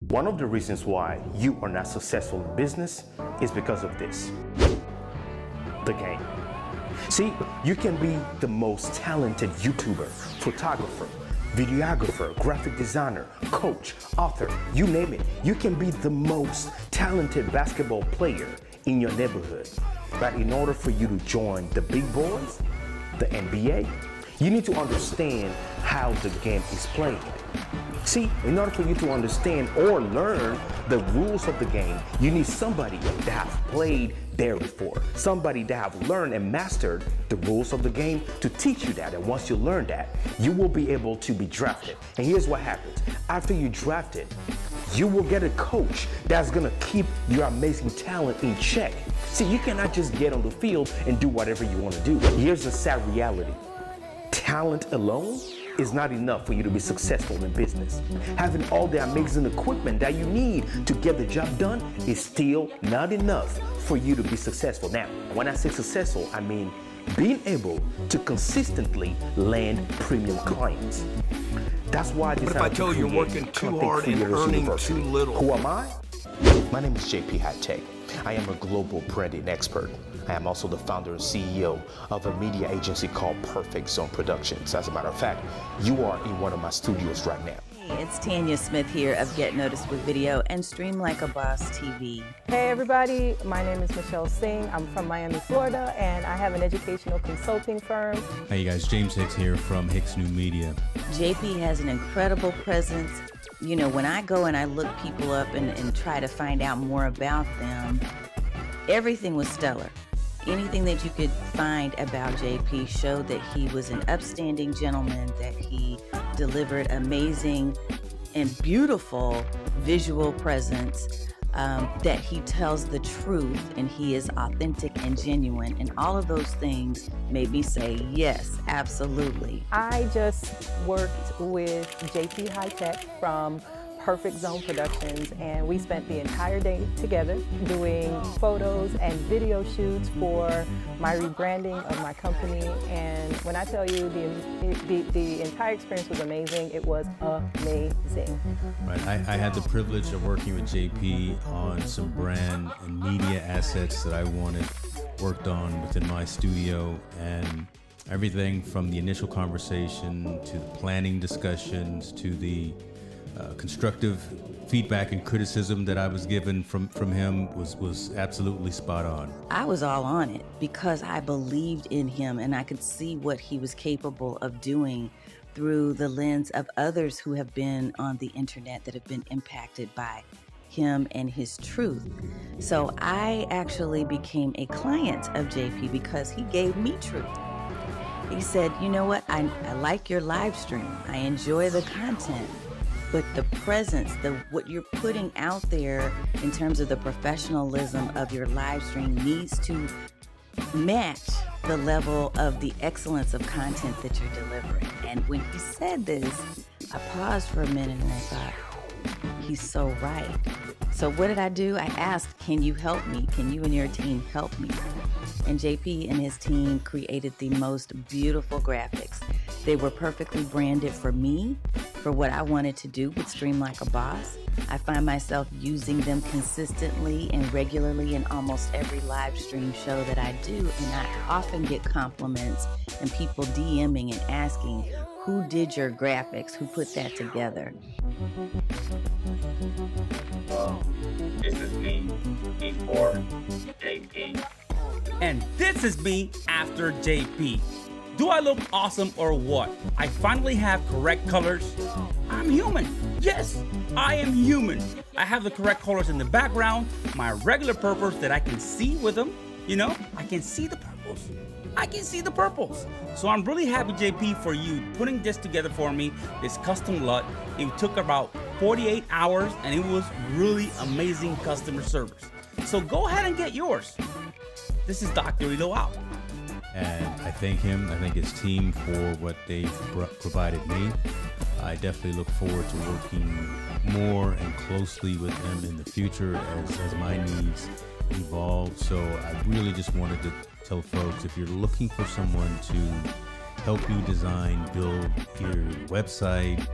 One of the reasons why you are not successful in business is because of this. The game. See, you can be the most talented YouTuber, photographer, videographer, graphic designer, coach, author, you name it. You can be the most talented basketball player in your neighborhood. But in order for you to join the big boys, the NBA, you need to understand how the game is played. See, in order for you to understand or learn the rules of the game, you need somebody that has played there before. Somebody that have learned and mastered the rules of the game to teach you that. And once you learn that, you will be able to be drafted. And here's what happens. After you drafted, you will get a coach that's gonna keep your amazing talent in check. See, you cannot just get on the field and do whatever you wanna do. Here's the sad reality. Talent alone is not enough for you to be successful in business. Having all the amazing equipment that you need to get the job done is still not enough for you to be successful. Now, when I say successful, I mean being able to consistently land premium clients. That's why I decided What if I told you you're working too hard and earning too little? Who am I? My name is JP Hightek. I am a global branding expert. I am also the founder and CEO of a media agency called Perfect Zone Productions. As a matter of fact, you are in one of my studios right now. Hey, it's Tanya Smith here of Get Noticed with Video and Stream Like a Boss TV. Hey everybody, my name is Michelle Singh. I'm from Miami, Florida, and I have an educational consulting firm. Hey you guys, James Hicks here from Hicks New Media. JP has an incredible presence. You know, when I go and I look people up and try to find out more about them, everything was stellar. Anything that you could find about JP showed that he was an upstanding gentleman, that he delivered amazing and beautiful visual presence, that he tells the truth and he is authentic and genuine. And all of those things made me say, yes, absolutely. I just worked with JP Hightek from Perfect Zone Productions, and we spent the entire day together doing photos and video shoots for my rebranding of my company. And when I tell you the entire experience was amazing, it was amazing. Right, I had the privilege of working with JP on some brand and media assets that I wanted worked on within my studio, and everything from the initial conversation to the planning discussions to the constructive feedback and criticism that I was given from him was absolutely spot on. I was all on it because I believed in him and I could see what he was capable of doing through the lens of others who have been on the internet that have been impacted by him and his truth. So I actually became a client of JP because he gave me truth. He said, you know what, I like your live stream. I enjoy the content. But the presence, what you're putting out there in terms of the professionalism of your live stream needs to match the level of the excellence of content that you're delivering. And when he said this, I paused for a minute and I thought, he's so right. So what did I do? I asked, can you help me? Can you and your team help me? And JP and his team created the most beautiful graphics. They were perfectly branded for me, for what I wanted to do with Stream Like a Boss. I find myself using them consistently and regularly in almost every live stream show that I do, and I often get compliments and people DMing and asking, who did your graphics? Who put that together? This is me before JP. And this is me after JP. Do I look awesome or what? I finally have correct colors. I'm human. Yes, I am human. I have the correct colors in the background, my regular purples that I can see with them. You know, I can see the purples. I can see the purples. So I'm really happy, JP, for you putting this together for me, this custom LUT. It took about 48 hours and it was really amazing customer service. So go ahead and get yours. This is Dr. Elo out. And I thank him, I thank his team for what they've provided me. I definitely look forward to working more and closely with them in the future as my needs evolve. So I really just wanted to tell folks, if you're looking for someone to help you design, build your website,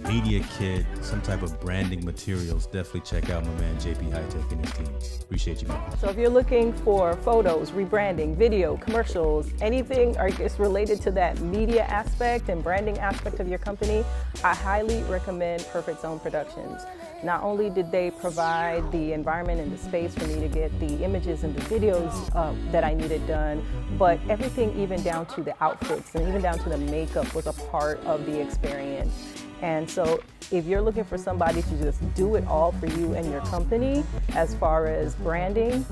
media kit, some type of branding materials, definitely check out my man JP Hightek and his team. Appreciate you, man. So if you're looking for photos, rebranding, video, commercials, anything it's related to that media aspect and branding aspect of your company, I highly recommend Perfect Zone Productions. Not only did they provide the environment and the space for me to get the images and the videos that I needed done, but everything even down to the outfits and even down to the makeup was a part of the experience. And so if you're looking for somebody to just do it all for you and your company, as far as branding,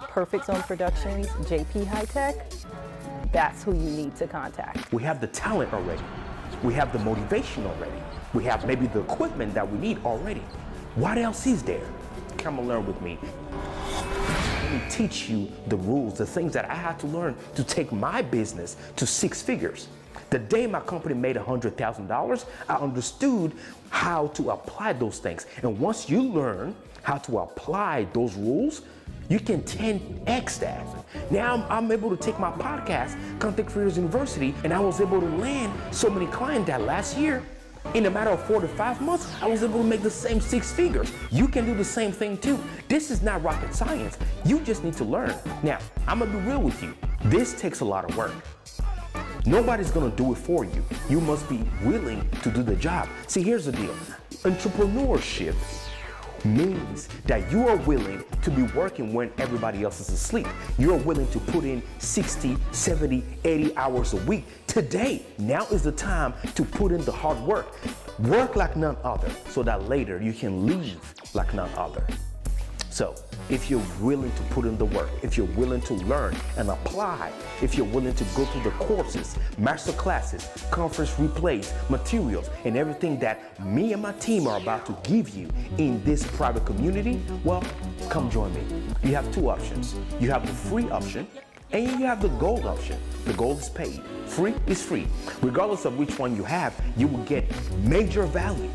Perfect Zone Productions, JP Hightek, that's who you need to contact. We have the talent already. We have the motivation already. We have maybe the equipment that we need already. What else is there? Come and learn with me. Let me teach you the rules, the things that I had to learn to take my business to 6 figures. The day my company made $100,000, I understood how to apply those things. And once you learn how to apply those rules, you can 10x that. Now I'm able to take my podcast, Content Creators University, and I was able to land so many clients that last year, in a matter of 4 to 5 months, I was able to make the same 6 figures. You can do the same thing too. This is not rocket science. You just need to learn. Now, I'm gonna be real with you. This takes a lot of work. Nobody's gonna do it for you. You must be willing to do the job. See, here's the deal. Entrepreneurship means that you are willing to be working when everybody else is asleep. You're willing to put in 60, 70, 80 hours a week. Today, now is the time to put in the hard work. Work like none other so that later you can leave like none other. So if you're willing to put in the work, if you're willing to learn and apply, if you're willing to go through the courses, master classes, conference replays, materials, and everything that me and my team are about to give you in this private community, well, come join me. You have 2 options. You have the free option and you have the gold option. The gold is paid. Free is free. Regardless of which one you have, you will get major value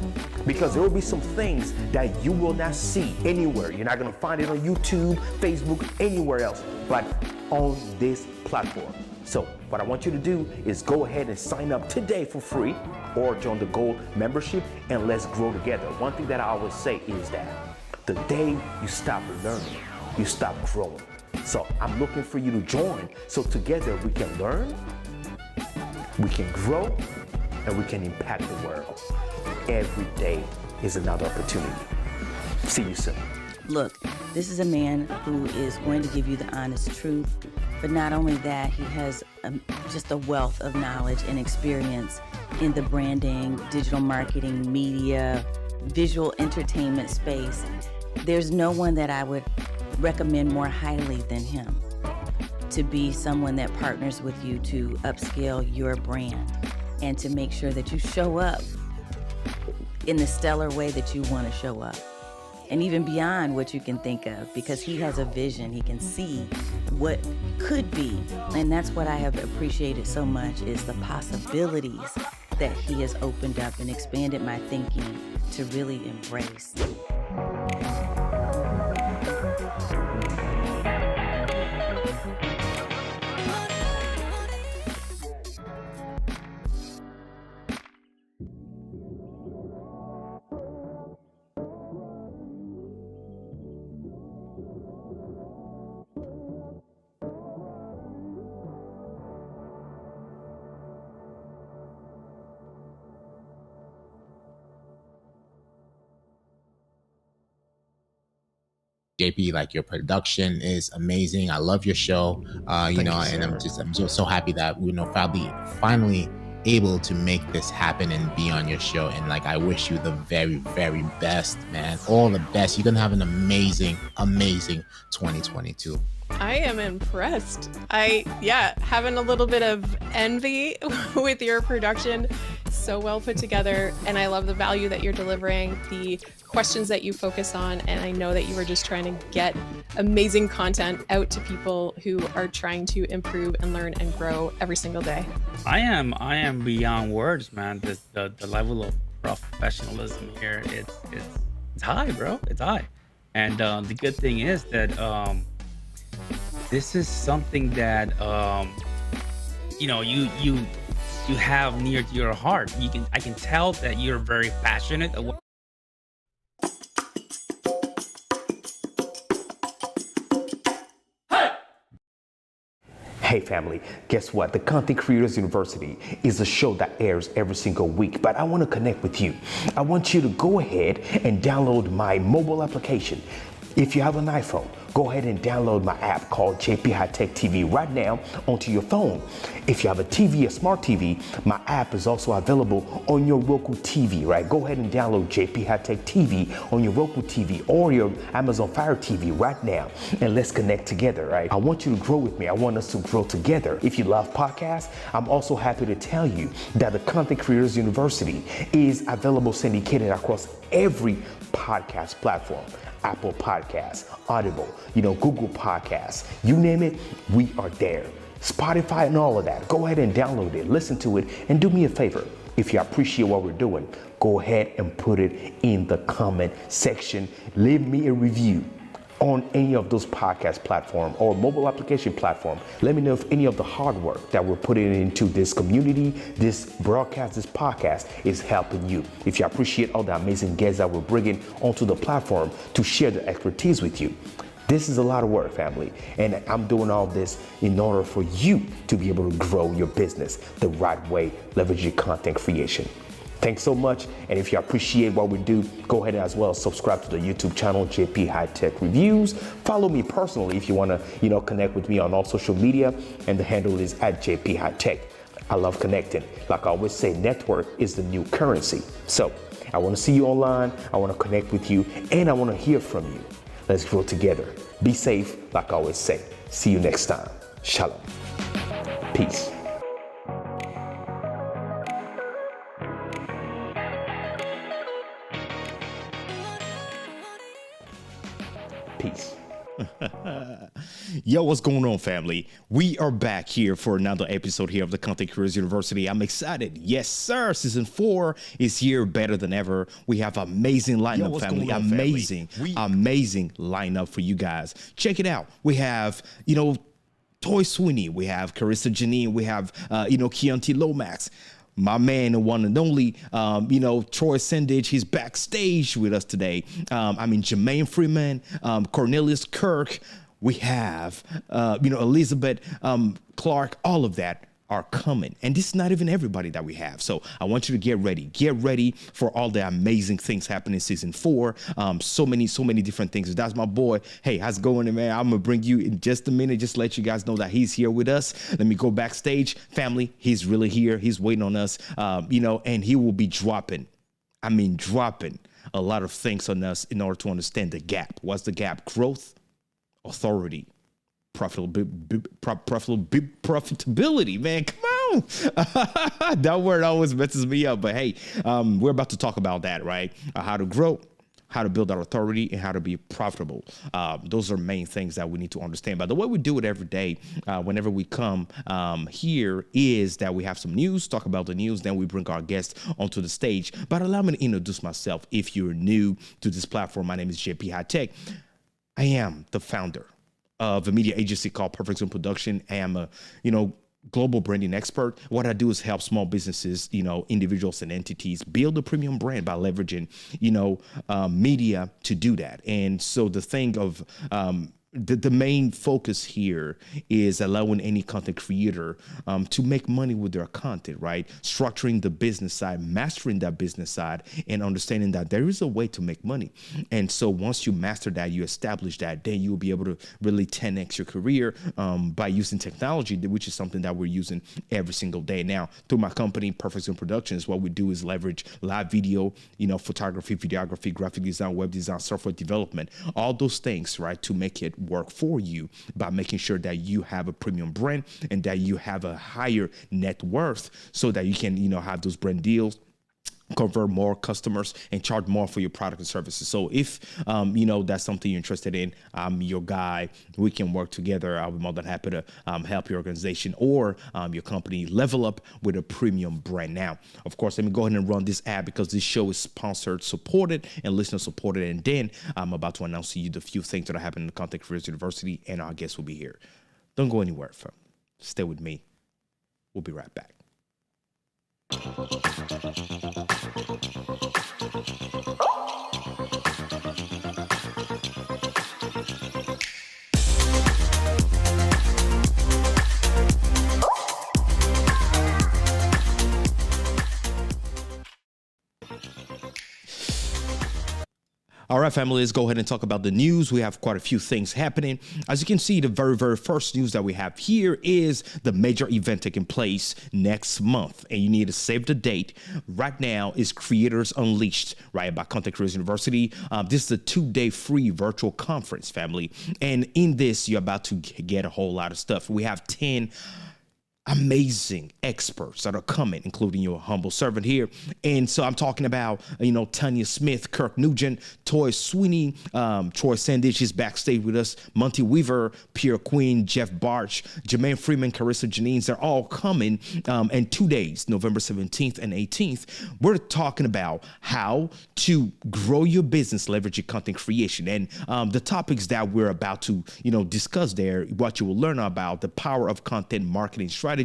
because there will be some things that you will not see anywhere. You're not gonna find it on YouTube, Facebook, anywhere else, but on this platform. So what I want you to do is go ahead and sign up today for free or join the gold membership and let's grow together. One thing that I always say is that the day you stop learning, you stop growing. So I'm looking for you to join so together we can learn, we can grow, and we can impact the world. Every day is another opportunity. See you soon. Look, this is a man who is going to give you the honest truth, but not only that, he has just a wealth of knowledge and experience in the branding, digital marketing, media, visual entertainment space. There's no one that I would recommend more highly than him to be someone that partners with you to upscale your brand and to make sure that you show up in the stellar way that you want to show up and even beyond what you can think of, because he has a vision. He can see what could be, and that's what I have appreciated so much is the possibilities that he has opened up and expanded my thinking to really embrace. JP, like your production is amazing. I love your show. And I'm just so happy that finally able to make this happen and be on your show. And like, I wish you the very, very best, man. All the best. You're gonna have an amazing, amazing 2022. I am impressed. Having a little bit of envy with your production. So well put together, and I love the value that you're delivering, the questions that you focus on, and I know that you were just trying to get amazing content out to people who are trying to improve and learn and grow every single day. I am beyond words, man. The level of professionalism here, it's high, bro. It's high. And the good thing is that this is something that you you have near to your heart. I can tell that you're very passionate about. Hey family, guess what? The Content Creators University is a show that airs every single week, but I want to connect with you. I want you to go ahead and download my mobile application. If you have an iPhone, go ahead and download my app called JP Hightek TV right now onto your phone. If you have a TV, a smart TV, my app is also available on your Roku TV, right? Go ahead and download JP Hightek TV on your Roku TV or your Amazon Fire TV right now, and let's connect together, right? I want you to grow with me. I want us to grow together. If you love podcasts, I'm also happy to tell you that the Content Creators University is available syndicated across every podcast platform. Apple Podcasts, Audible, Google Podcasts, you name it, we are there. Spotify and all of that. Go ahead and download it, listen to it, and do me a favor. If you appreciate what we're doing, go ahead and put it in the comment section. Leave me a review on any of those podcast platform or mobile application platform. Let me know if any of the hard work that we're putting into this community, this broadcast, this podcast is helping you. If you appreciate all the amazing guests that we're bringing onto the platform to share their expertise with you. This is a lot of work, family, and I'm doing all this in order for you to be able to grow your business the right way, leveraging content creation. Thanks so much, and if you appreciate what we do, go ahead as well subscribe to the YouTube channel JP Hightek Reviews. Follow me personally if you want to connect with me on all social media, and the handle is @JP Hightek. I love connecting. Like I always say, network is the new currency. So I want to see you online, I want to connect with you, and I want to hear from you. Let's grow together. Be safe, like I always say. See you next time. Shalom. Peace. Peace. Yo, what's going on, family? We are back here for another episode here of the Content Creators University. I'm excited. Yes, sir. Season 4 is here, better than ever. We have amazing lineup, family. Amazing lineup for you guys. Check it out. We have, Toy Sweeney. We have Carissa Janine. We have, Keontae Lomax. My man, the one and only, Troy Sandidge, he's backstage with us today. Jermaine Freeman, Cornelius Kirk. We have, Elizabeth Clark. All of that are coming. And this is not even everybody that we have. So I want you to get ready. Get ready for all the amazing things happening in season 4. So many different things. That's my boy. Hey, how's it going, man? I'm going to bring you in just a minute, just to let you guys know that he's here with us. Let me go backstage. Family, he's really here. He's waiting on us, and he will be dropping a lot of things on us in order to understand the gap. What's the gap? Growth, authority, profitability, man. Come on. That word always messes me up. But hey, we're about to talk about that, right? How to grow, how to build our authority, and how to be profitable. Those are main things that we need to understand. But the way we do it every day, whenever we come here, is that we have some news, talk about the news, then we bring our guests onto the stage. But allow me to introduce myself. If you're new to this platform, my name is JP Hightek. I am the founder of a media agency called Perfect Zone Production. I am a, global branding expert. What I do is help small businesses, individuals and entities build a premium brand by leveraging, media to do that. And so the thing of, the main focus here is allowing any content creator to make money with their content, right? Structuring the business side, mastering that business side, and understanding that there is a way to make money. And so once you master that, you establish that, then you'll be able to really 10x your career by using technology, which is something that we're using every single day. Now, through my company, Perfect Zone Productions, what we do is leverage live video, photography, videography, graphic design, web design, software development, all those things, right, to make it work for you by making sure that you have a premium brand and that you have a higher net worth so that you can, have those brand deals, convert more customers, and charge more for your product and services. So if, that's something you're interested in, I'm your guy. We can work together. I'll be more than happy to help your organization or your company level up with a premium brand. Now, of course, let me go ahead and run this ad because this show is sponsored, supported, and listener supported. And then I'm about to announce to you the few things that are happening in the Content Creators University, and our guests will be here. Don't go anywhere, fam. Stay with me. We'll be right back. All right, family, let's go ahead and talk about the news. We have quite a few things happening. As you can see, the very first news that we have here is the major event taking place next month. And you need to save the date. Right now is Creators Unleashed, right, by Content Creators University. This is a 2-day free virtual conference, family. And in this, you're about to get a whole lot of stuff. We have 10 amazing experts that are coming, including your humble servant here. And so I'm talking about, Tanya Smith, Kirk Nugent, Toy Sweeney, Troy Sandidge is backstage with us, Monty Weaver, Pierre Queen, Jeff Barch, Jermaine Freeman, Carissa Janines. They're all coming in 2 days, November 17th and 18th. We're talking about how to grow your business, leverage your content creation. And the topics that we're about to, discuss there, what you will learn about: the power of content marketing strategy,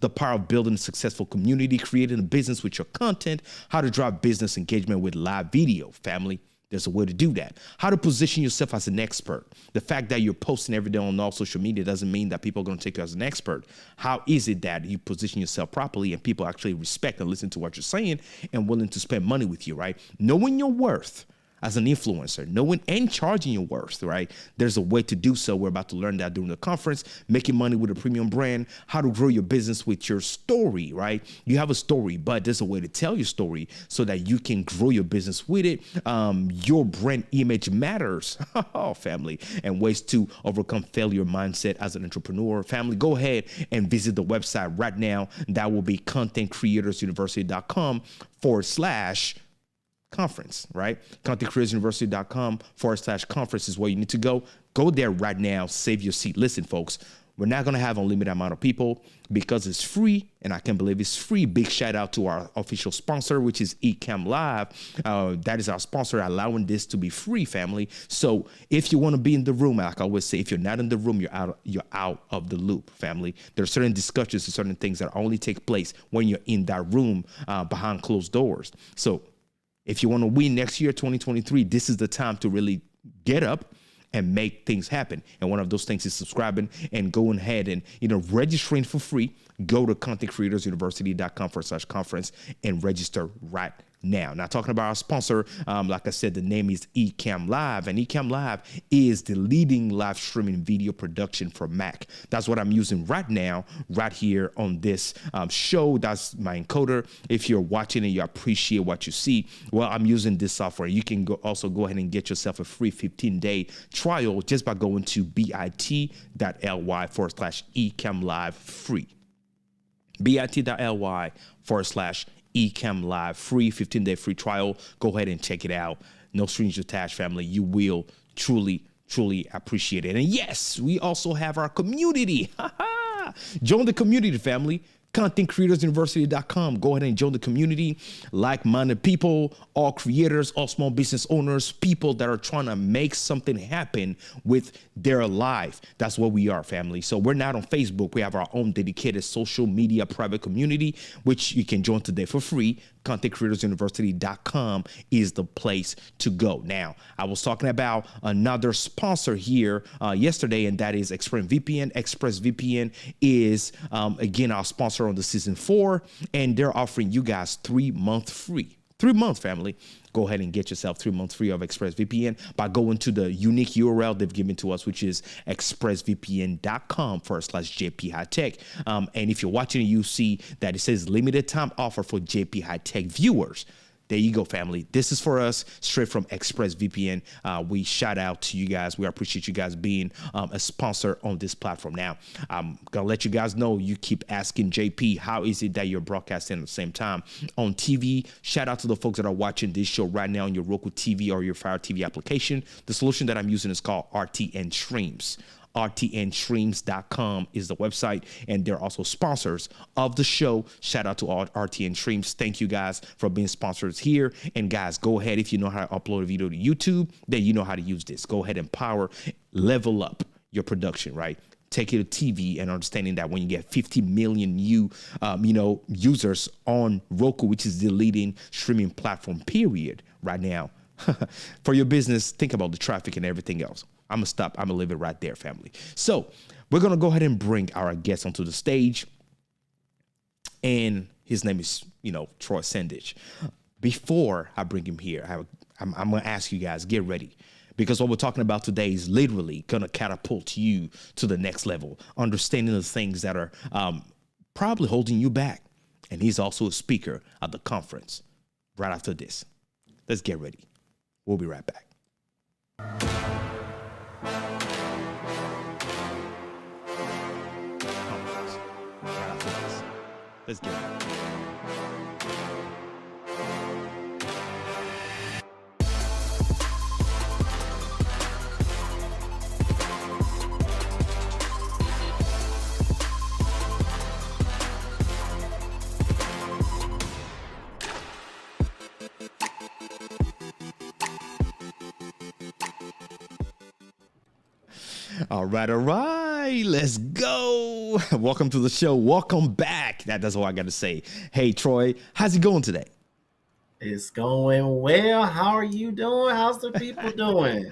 the power of building a successful community, creating a business with your content, how to drive business engagement with live video, family. There's a way to do that. How to position yourself as an expert. The fact that you're posting every day on all social media doesn't mean that people are going to take you as an expert. How is it that you position yourself properly and people actually respect and listen to what you're saying and willing to spend money with you, right? Knowing your worth as an influencer, knowing and charging your worth, right? There's a way to do so. We're about to learn that during the conference. Making money with a premium brand, how to grow your business with your story, right? You have a story, but there's a way to tell your story so that you can grow your business with it. Your brand image matters, family, and ways to overcome failure mindset as an entrepreneur. Family, go ahead and visit the website right now. That will be contentcreatorsuniversity.com/conference, right? contentcreatorsuniversity.com/conference is where you need to go. Go there right now. Save your seat. Listen, folks, we're not going to have unlimited amount of people because it's free, and I can't believe it's free. Big shout out to our official sponsor, which is Ecamm Live. That is our sponsor, allowing this to be free, family. So if you want to be in the room, like I always say, if you're not in the room, you're out of the loop, family. There are certain discussions and certain things that only take place when you're in that room behind closed doors. So if you want to win next year, 2023, this is the time to really get up and make things happen. And one of those things is subscribing and going ahead and, registering for free. Go to contentcreatorsuniversity.com/conference and register right now. Now, talking about our sponsor, like I said, the name is Ecamm Live, and Ecamm Live is the leading live streaming video production for Mac. That's what I'm using right now, right here on this show. That's my encoder. If you're watching and you appreciate what you see, well, I'm using this software. You can also go ahead and get yourself a free 15-day trial just by going to bit.ly/Ecamm Live free. bit.ly/Ecamm Live free, 15-day free trial. Go ahead and check it out. No strings attached, family. You will truly appreciate it. And yes, we also have our community. Join the community, family. contentcreatorsuniversity.com. Go ahead and join the community. Like-minded people, all creators, all small business owners, people that are trying to make something happen with their life. That's what we are, family. So we're not on Facebook. We have our own dedicated social media private community, which you can join today for free. contentcreatorsuniversity.com is the place to go. Now, I was talking about another sponsor here yesterday, and that is ExpressVPN. ExpressVPN is, again, our sponsor on the season 4, and they're offering you guys 3 months free. 3 months, family. Go ahead and get yourself 3 months free of ExpressVPN by going to the unique URL they've given to us, which is expressvpn.com/JP Hightek. And if you're watching, you see that it says limited time offer for JP Hightek viewers. There you go, family. This is for us, straight from ExpressVPN. We shout out to you guys. We appreciate you guys being a sponsor on this platform. Now, I'm going to let you guys know, you keep asking JP, how is it that you're broadcasting at the same time on TV? Shout out to the folks that are watching this show right now on your Roku TV or your Fire TV application. The solution that I'm using is called RTN Streams. RTNstreams.com is the website, and they're also sponsors of the show. Shout out to all RTN Streams. Thank you guys for being sponsors here. And guys, go ahead. If you know how to upload a video to YouTube, then you know how to use this. Go ahead and level up your production, right? take it to TV and understanding that when you get 50 million users on Roku, which is the leading streaming platform, period, right now, for your business, think about the traffic and everything else. I'm going to stop. I'm going to leave it right there, family. So we're going to go ahead and bring our guest onto the stage. And his name is, Troy Sandidge. Before I bring him here, I'm going to ask you guys, get ready. Because what we're talking about today is literally going to catapult you to the next level, understanding the things that are probably holding you back. And he's also a speaker at the conference right after this. Let's get ready. We'll be right back. Let's get ready. All right. Let's go. Welcome to the show. Welcome back. That's all I got to say. Hey, Troy, how's it going today? It's going well. How are you doing? How's the people doing?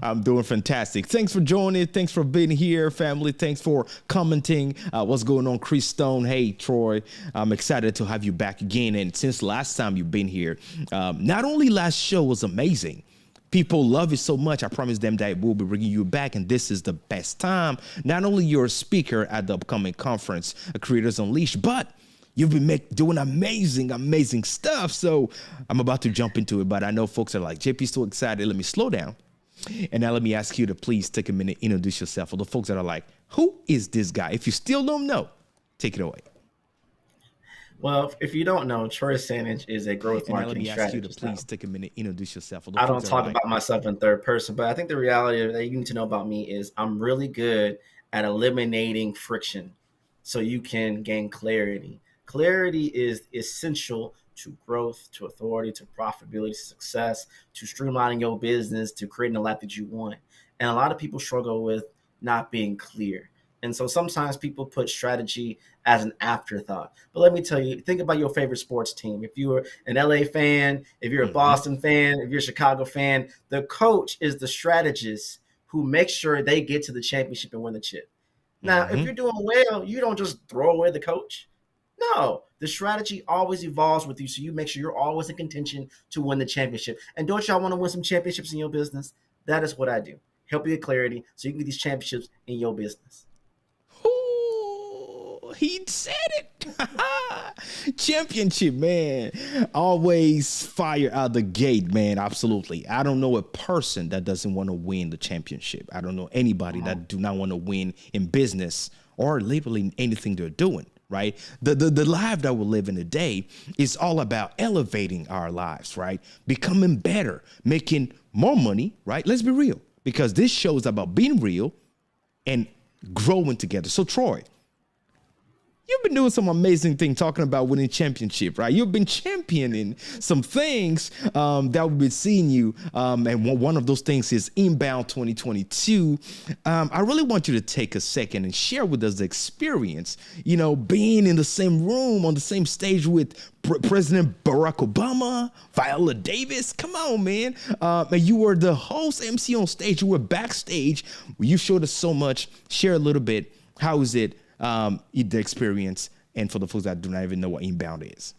I'm doing fantastic. Thanks for joining. Thanks for being here, family. Thanks for commenting. What's going on, Chris Stone? Hey, Troy, I'm excited to have you back again. And since last time you've been here, not only last show was amazing, people love it so much. I promise them that we'll be bringing you back, and this is the best time. Not only you're a speaker at the upcoming conference, Creators Unleashed, but you've been doing amazing stuff. So I'm about to jump into it, but I know folks are like, JP's so excited. Let me slow down. And now let me ask you to please take a minute, introduce yourself. For the folks that are like, who is this guy? If you still don't know, take it away. Well, if you don't know, Troy Sandidge is a growth marketing strategist. Let me ask you to please take a minute, introduce yourself. I don't talk about myself in third person, but I think the reality that you need to know about me is I'm really good at eliminating friction so you can gain clarity. Clarity is essential to growth, to authority, to profitability, to success, to streamlining your business, to creating the life that you want. And a lot of people struggle with not being clear. And so sometimes people put strategy as an afterthought. But let me tell you, think about your favorite sports team. If you're an LA fan, if you're a Boston fan, if you're a Chicago fan, the coach is the strategist who makes sure they get to the championship and win the chip. Now, if you're doing well, you don't just throw away the coach. No, the strategy always evolves with you. So you make sure you're always in contention to win the championship. And don't y'all want to win some championships in your business? That is what I do. Help you get clarity so you can get these championships in your business. He said it. Championship, man. Always fire out the gate, man. Absolutely. I don't know a person that doesn't want to win the championship. I don't know anybody that do not want to win in business or literally anything they're doing, right? The life that we're living today is all about elevating our lives, right? Becoming better, making more money, right? Let's be real, because this show is about being real and growing together. So, Troy, you've been doing some amazing things talking about winning championship, right? You've been championing some things that we've been seeing you. And one of those things is Inbound 2022. I really want you to take a second and share with us the experience, being in the same room on the same stage with President Barack Obama, Viola Davis. Come on, man. And you were the host MC on stage. You were backstage. You showed us so much. Share a little bit. How is it? The experience, and for the folks that do not even know what Inbound is.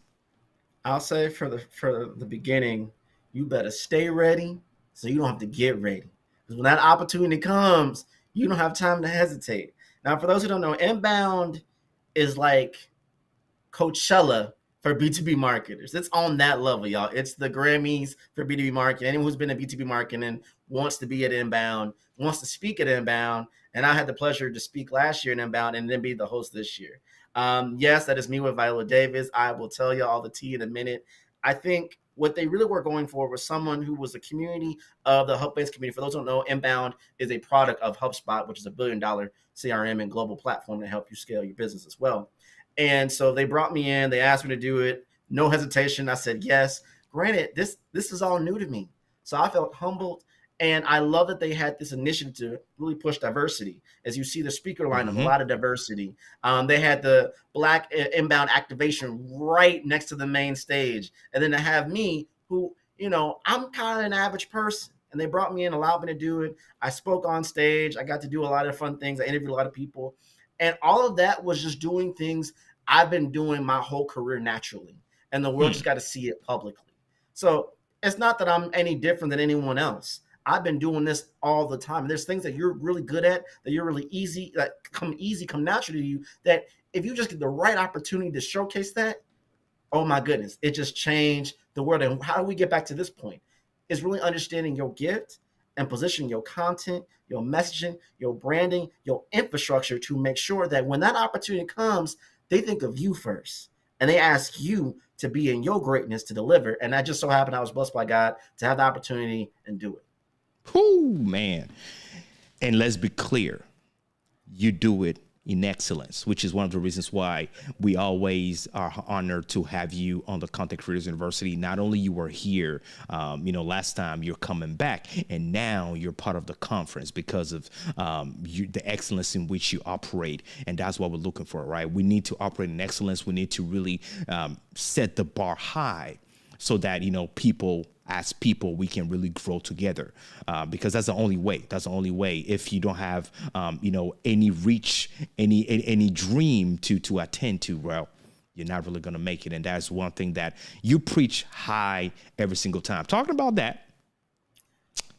I'll say for the beginning, you better stay ready so you don't have to get ready. Because when that opportunity comes, you don't have time to hesitate. Now, for those who don't know, Inbound is like Coachella for B2B marketers. It's on that level, y'all. It's the Grammys for B2B marketing. Anyone who's been in B2B marketing wants to be at Inbound, wants to speak at Inbound. And I had the pleasure to speak last year in Inbound and then be the host this year. Yes, that is me with Viola Davis. I will tell you all the tea in a minute. I think what they really were going for was someone who was a community of the hub-based community. For those who don't know, Inbound is a product of HubSpot, which is a $1 billion CRM and global platform to help you scale your business as well. And so they brought me in. They asked me to do it. No hesitation. I said yes. Granted, this is all new to me. So I felt humbled And I love that they had this initiative to really push diversity. As you see the speaker lineup, a lot of diversity. They had the Black inbound activation right next to the main stage. And then to have me, who, I'm kind of an average person. And they brought me in, allowed me to do it. I spoke on stage. I got to do a lot of fun things. I interviewed a lot of people. And all of that was just doing things I've been doing my whole career naturally. And the world just got to see it publicly. So it's not that I'm any different than anyone else. I've been doing this all the time. There's things that you're really good at, that you're really easy, that come naturally to you, that if you just get the right opportunity to showcase that, oh my goodness, it just changed the world. And how do we get back to this point? Is really understanding your gift and positioning your content, your messaging, your branding, your infrastructure to make sure that when that opportunity comes, they think of you first. And they ask you to be in your greatness to deliver. And that just so happened I was blessed by God to have the opportunity and do it. Whoo, man. And let's be clear, you do it in excellence, which is one of the reasons why we always are honored to have you on the Content Creators University. Not only you were here, last time, you're coming back, and now you're part of the conference because of the excellence in which you operate. And that's what we're looking for, right? We need to operate in excellence. We need to really set the bar high so that, as people, we can really grow together, because that's the only way. That's the only way. If you don't have, any reach, any dream to attend to, well, you're not really going to make it. And that's one thing that you preach high every single time. Talking about that,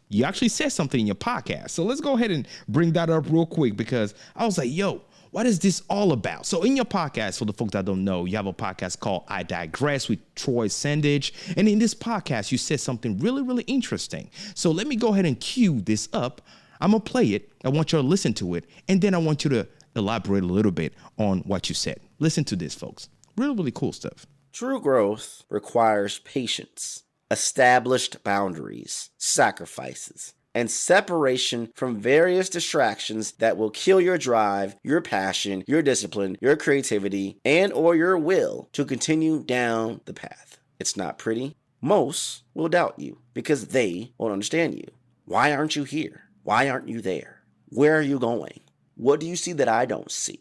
you actually said something in your podcast. So let's go ahead and bring that up real quick, because I was like, yo, what is this all about? So in your podcast, for the folks that don't know, you have a podcast called iDigress with Troy Sandidge. And in this podcast, you said something really, really interesting. So let me go ahead and cue this up. I'm going to play it. I want you to listen to it. And then I want you to elaborate a little bit on what you said. Listen to this, folks. Really, really cool stuff. True growth requires patience, established boundaries, sacrifices, and separation from various distractions that will kill your drive, your passion, your discipline, your creativity, and or your will to continue down the path. It's not pretty. Most will doubt you because they won't understand you. Why aren't you here? Why aren't you there? Where are you going? What do you see that I don't see?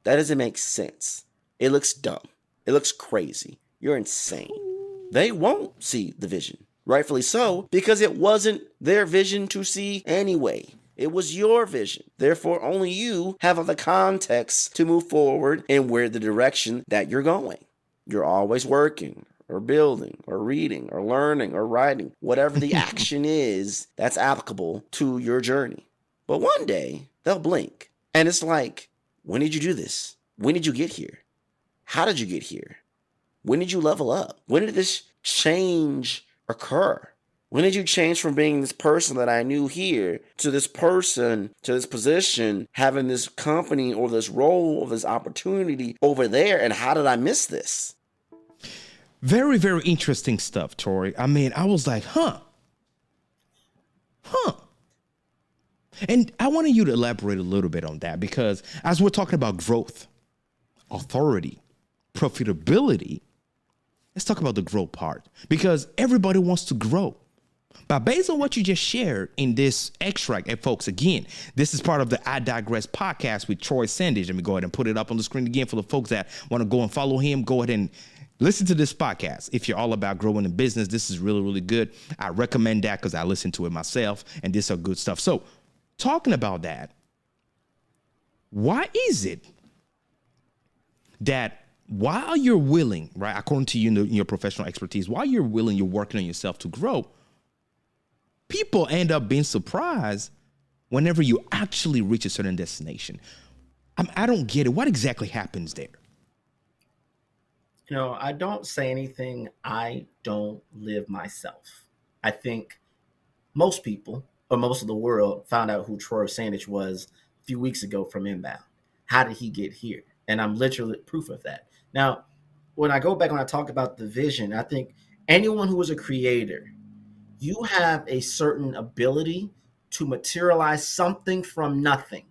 That doesn't make sense. It looks dumb. It looks crazy. You're insane. They won't see the vision. Rightfully so, because it wasn't their vision to see anyway. It was your vision. Therefore, only you have the context to move forward in where the direction that you're going. You're always working or building or reading or learning or writing, whatever the action is that's applicable to your journey. But one day, they'll blink. And it's like, when did you do this? When did you get here? How did you get here? When did you level up? When did this change occur? When did you change from being this person that I knew here to this person, to this position, having this company or this role or this opportunity over there? And how did I miss this? Very, very interesting stuff, Troy. I mean, I was like, huh. And I wanted you to elaborate a little bit on that, because as we're talking about growth, authority, profitability, let's talk about the growth part, because everybody wants to grow. But based on what you just shared in this extract, and folks, again, this is part of the iDigress podcast with Troy Sandidge. Let me go ahead and put it up on the screen again for the folks that want to go and follow him. Go ahead and listen to this podcast. If you're all about growing in business, this is really, really good. I recommend that because I listen to it myself, and this is good stuff. So talking about that, why is it that while you're willing, right, according to you in your professional expertise, while you're willing, you're working on yourself to grow, people end up being surprised whenever you actually reach a certain destination? I don't get it. What exactly happens there? I don't say anything I don't live myself. I think most people, or most of the world, found out who Troy Sandidge was a few weeks ago from Inbound. How did he get here? And I'm literally proof of that. Now, when I go back, when I talk about the vision, I think anyone who is a creator, you have a certain ability to materialize something from nothing.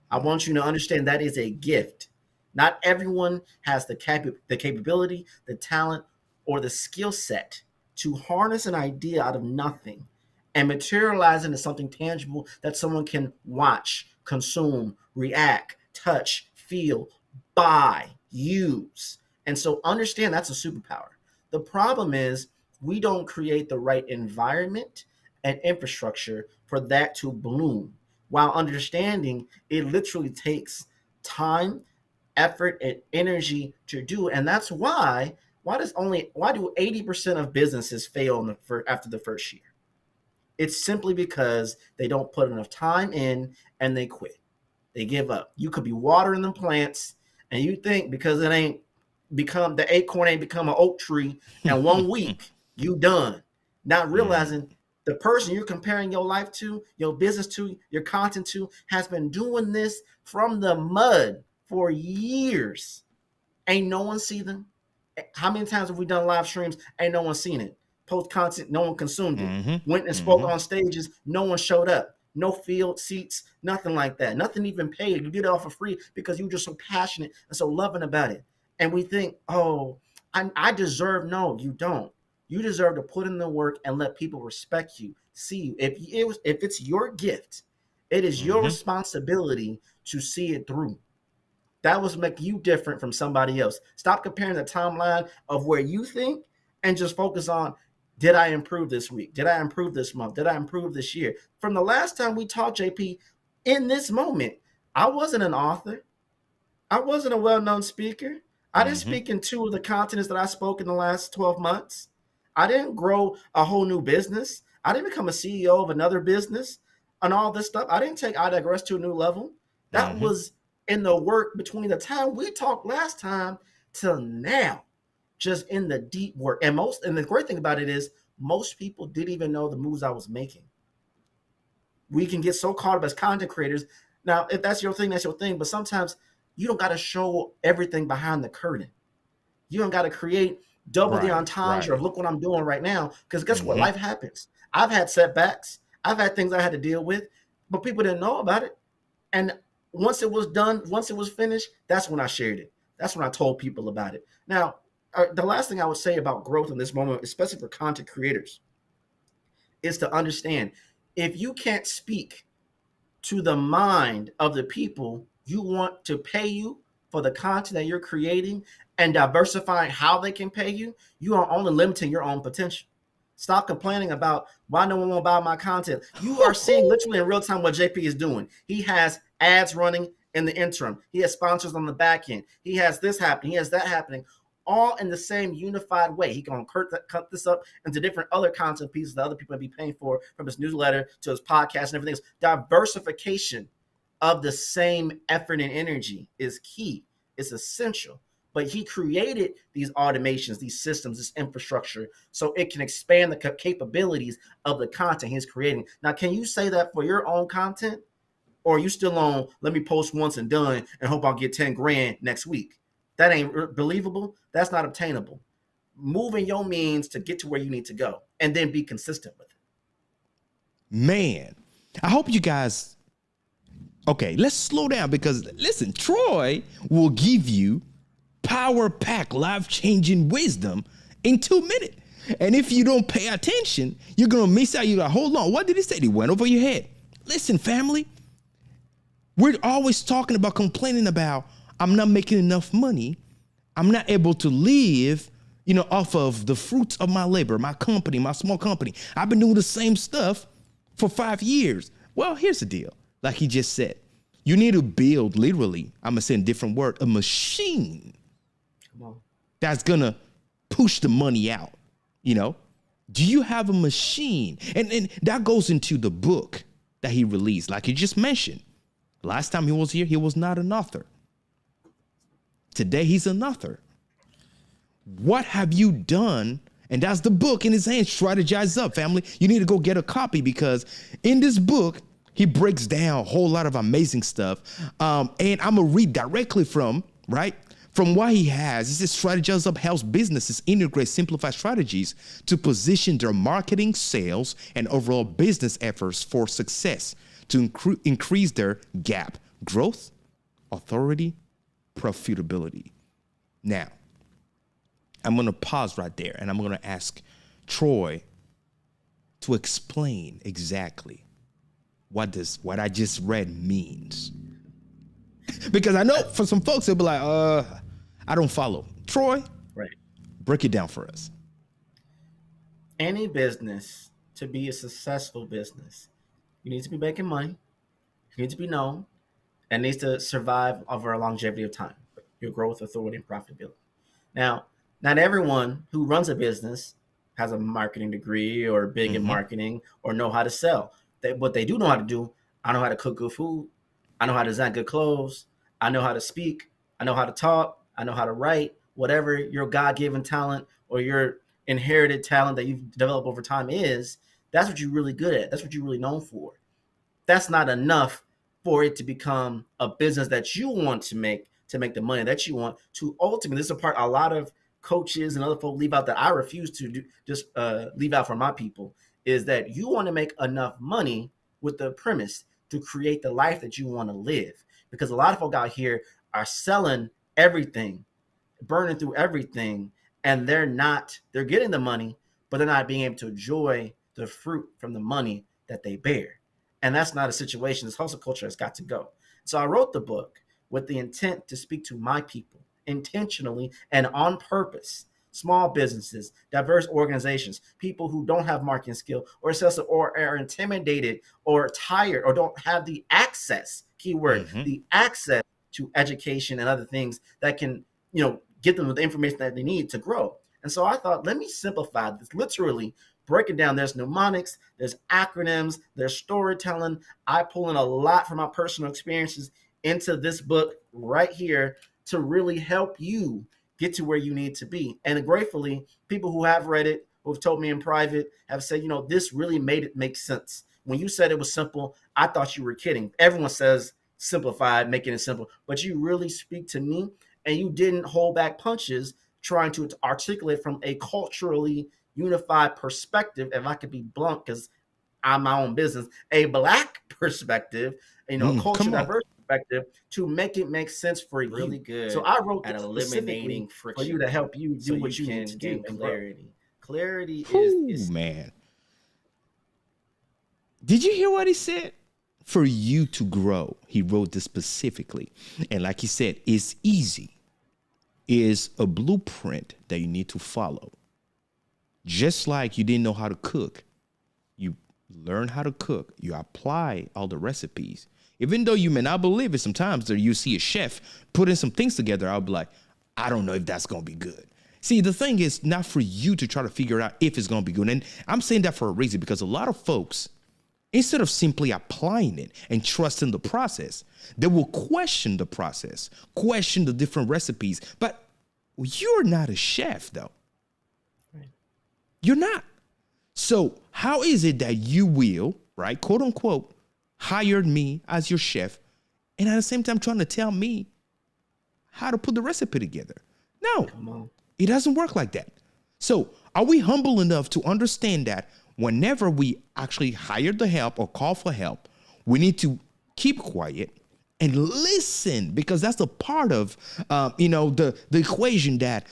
I want you to understand that is a gift. Not everyone has the capability, the talent, or the skill set to harness an idea out of nothing and materialize into something tangible that someone can watch, consume, react, touch, feel, buy, use. And so understand that's a superpower. The problem is we don't create the right environment and infrastructure for that to bloom, while understanding it literally takes time, effort, and energy to do. And that's why do 80% of businesses fail after the first year? It's simply because they don't put enough time in and they quit. They give up. You could be watering the plants and you think because the acorn ain't become an oak tree in 1 week, you done. Not realizing the person you're comparing your life to, your business to, your content to, has been doing this from the mud for years. Ain't no one see them. How many times have we done live streams? Ain't no one seen it. Post content, no one consumed it. Went and spoke on stages, no one showed up. No field seats, nothing like that. Nothing even paid. You did it all for free because you were just so passionate and so loving about it. And we think, oh, I deserve. No, you don't. You deserve to put in the work and let people respect you, see you. If it's your gift, it is your responsibility to see it through. That was make you different from somebody else. Stop comparing the timeline of where you think and just focus on, did I improve this week? Did I improve this month? Did I improve this year? From the last time we talked, JP, in this moment, I wasn't an author. I wasn't a well-known speaker. I didn't speak in 2 of the continents that I spoke in the last 12 months. I didn't grow a whole new business. I didn't become a CEO of another business and all this stuff. I didn't take iDigress to a new level. That was in the work between the time we talked last time till now, just in the deep work. And the great thing about it is most people didn't even know the moves I was making. We can get so caught up as content creators. Now, if that's your thing, that's your thing. But sometimes you don't got to show everything behind the curtain. You don't got to create double the entendre of look what I'm doing right now. Because guess what? Life happens. I've had setbacks. I've had things I had to deal with, but people didn't know about it. And once it was done, once it was finished, that's when I shared it. That's when I told people about it. Now, the last thing I would say about growth in this moment, especially for content creators, is to understand if you can't speak to the mind of the people you want to pay you for the content that you're creating and diversifying how they can pay you, you are only limiting your own potential. Stop complaining about why no one will buy my content. You are seeing literally in real time what JP is doing. He has ads running in the interim. He has sponsors on the back end. He has this happening. He has that happening, all in the same unified way. He can cut this up into different other content pieces that other people may be paying for, from his newsletter to his podcast and everything else. Diversification of the same effort and energy is key. It's essential. But he created these automations, these systems, this infrastructure, so it can expand the capabilities of the content he's creating. Now, can you say that for your own content? Or are you still on, let me post once and done and hope I'll get 10 grand next week? That ain't believable. That's not obtainable. Moving your means to get to where you need to go and then be consistent with it. Man, I hope you guys, okay, let's slow down because listen, Troy will give you power pack life-changing wisdom in 2 minutes. And if you don't pay attention, you're going to miss out. You're like, hold on, what did he say? He went over your head. Listen, family, we're always talking about complaining about, I'm not making enough money. I'm not able to live, off of the fruits of my labor, my company, my small company. I've been doing the same stuff for 5 years. Well, here's the deal. Like he just said, you need to build, literally, I'm going to say in a different word, a machine that's going to push the money out. Do you have a machine? And that goes into the book that he released. Like you just mentioned, last time he was here, he was not an author. Today, he's an author. What have you done? And that's the book in his hand, Strategize Up, family. You need to go get a copy because in this book, he breaks down a whole lot of amazing stuff. And I'm going to read directly from what he has. He says, Strategize Up helps businesses integrate simplified strategies to position their marketing, sales, and overall business efforts for success to increase their gap, growth, authority, profitability. Now, I'm going to pause right there and I'm going to ask Troy to explain exactly what I just read means. Because I know for some folks, they'll be like, I don't follow. Troy, right. Break it down for us. Any business, to be a successful business, you need to be making money, you need to be known, and needs to survive over a longevity of time, your growth, authority, and profitability. Now, not everyone who runs a business has a marketing degree or big in marketing or know how to sell. What they do know how to do, I know how to cook good food. I know how to design good clothes. I know how to speak. I know how to talk. I know how to write. Whatever your God-given talent or your inherited talent that you've developed over time is, that's what you're really good at. That's what you're really known for. That's not enough for it to become a business that you want to make the money that you want to ultimately. This is a part a lot of coaches and other folks leave out that I refuse to do, just leave out for my people, is that you want to make enough money with the premise to create the life that you want to live. Because a lot of folk out here are selling everything, burning through everything, and they're getting the money, but they're not being able to enjoy the fruit from the money that they bear. And that's not a situation. This hustle culture has got to go. So I wrote the book with the intent to speak to my people intentionally and on purpose. Small businesses, diverse organizations, people who don't have marketing skill or are intimidated or tired or don't have the access, keyword, the access to education and other things that can, get them the information that they need to grow. And so I thought, let me simplify this, literally breaking down. There's mnemonics, there's acronyms, there's storytelling. I pull in a lot from my personal experiences into this book right here to really help you get to where you need to be. And gratefully, people who have read it, who have told me in private, have said, this really made it make sense. When you said it was simple, I thought you were kidding. Everyone says simplified, making it simple, but you really speak to me and you didn't hold back punches trying to articulate from a culturally unified perspective, if I could be blunt, because I'm my own business, a Black perspective, culture diverse perspective, to make it make sense for you. Really good. So I wrote at eliminating friction for you to help you do so what you can need to gain do. clarity. Clarity is man. Did you hear what he said? For you to grow, he wrote this specifically. And like he said, it's easy. Is a blueprint that you need to follow. Just like you didn't know how to cook, you learn how to cook. You apply all the recipes. Even though you may not believe it, sometimes you see a chef putting some things together, I'll be like, I don't know if that's going to be good. See, the thing is not for you to try to figure out if it's going to be good. And I'm saying that for a reason, because a lot of folks, instead of simply applying it and trusting the process, they will question the process, question the different recipes. But you're not a chef, though. Right. You're not. So how is it that you will, right, quote unquote, hired me as your chef, and at the same time trying to tell me how to put the recipe together? No, it doesn't work like that. So are we humble enough to understand that whenever we actually hire the help or call for help, we need to keep quiet and listen? Because that's a part of, the equation that,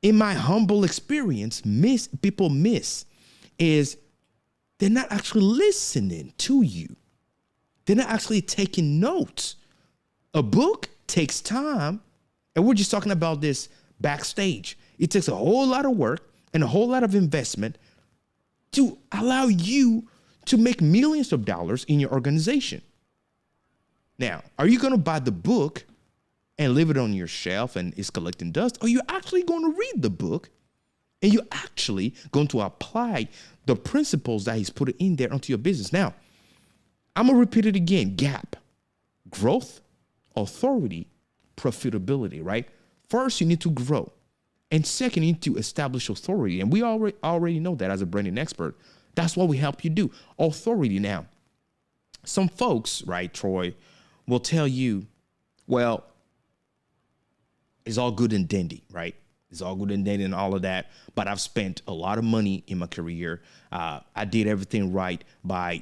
in my humble experience, people miss is they're not actually listening to you. They're not actually taking notes. A book takes time, and we're just talking about this backstage. It takes a whole lot of work and a whole lot of investment to allow you to make millions of dollars in your organization. Now, are you going to buy the book and leave it on your shelf and it's collecting dust? Or are you actually going to read the book and you're actually going to apply the principles that he's put in there onto your business? Now, I'm going to repeat it again. GAP, growth, authority, profitability, right? First, you need to grow. And second, you need to establish authority. And we already know that as a branding expert. That's what we help you do. Authority. Now, some folks, right, Troy, will tell you, well, it's all good and dandy, right? It's all good and dandy and all of that, but I've spent a lot of money in my career. I did everything right by,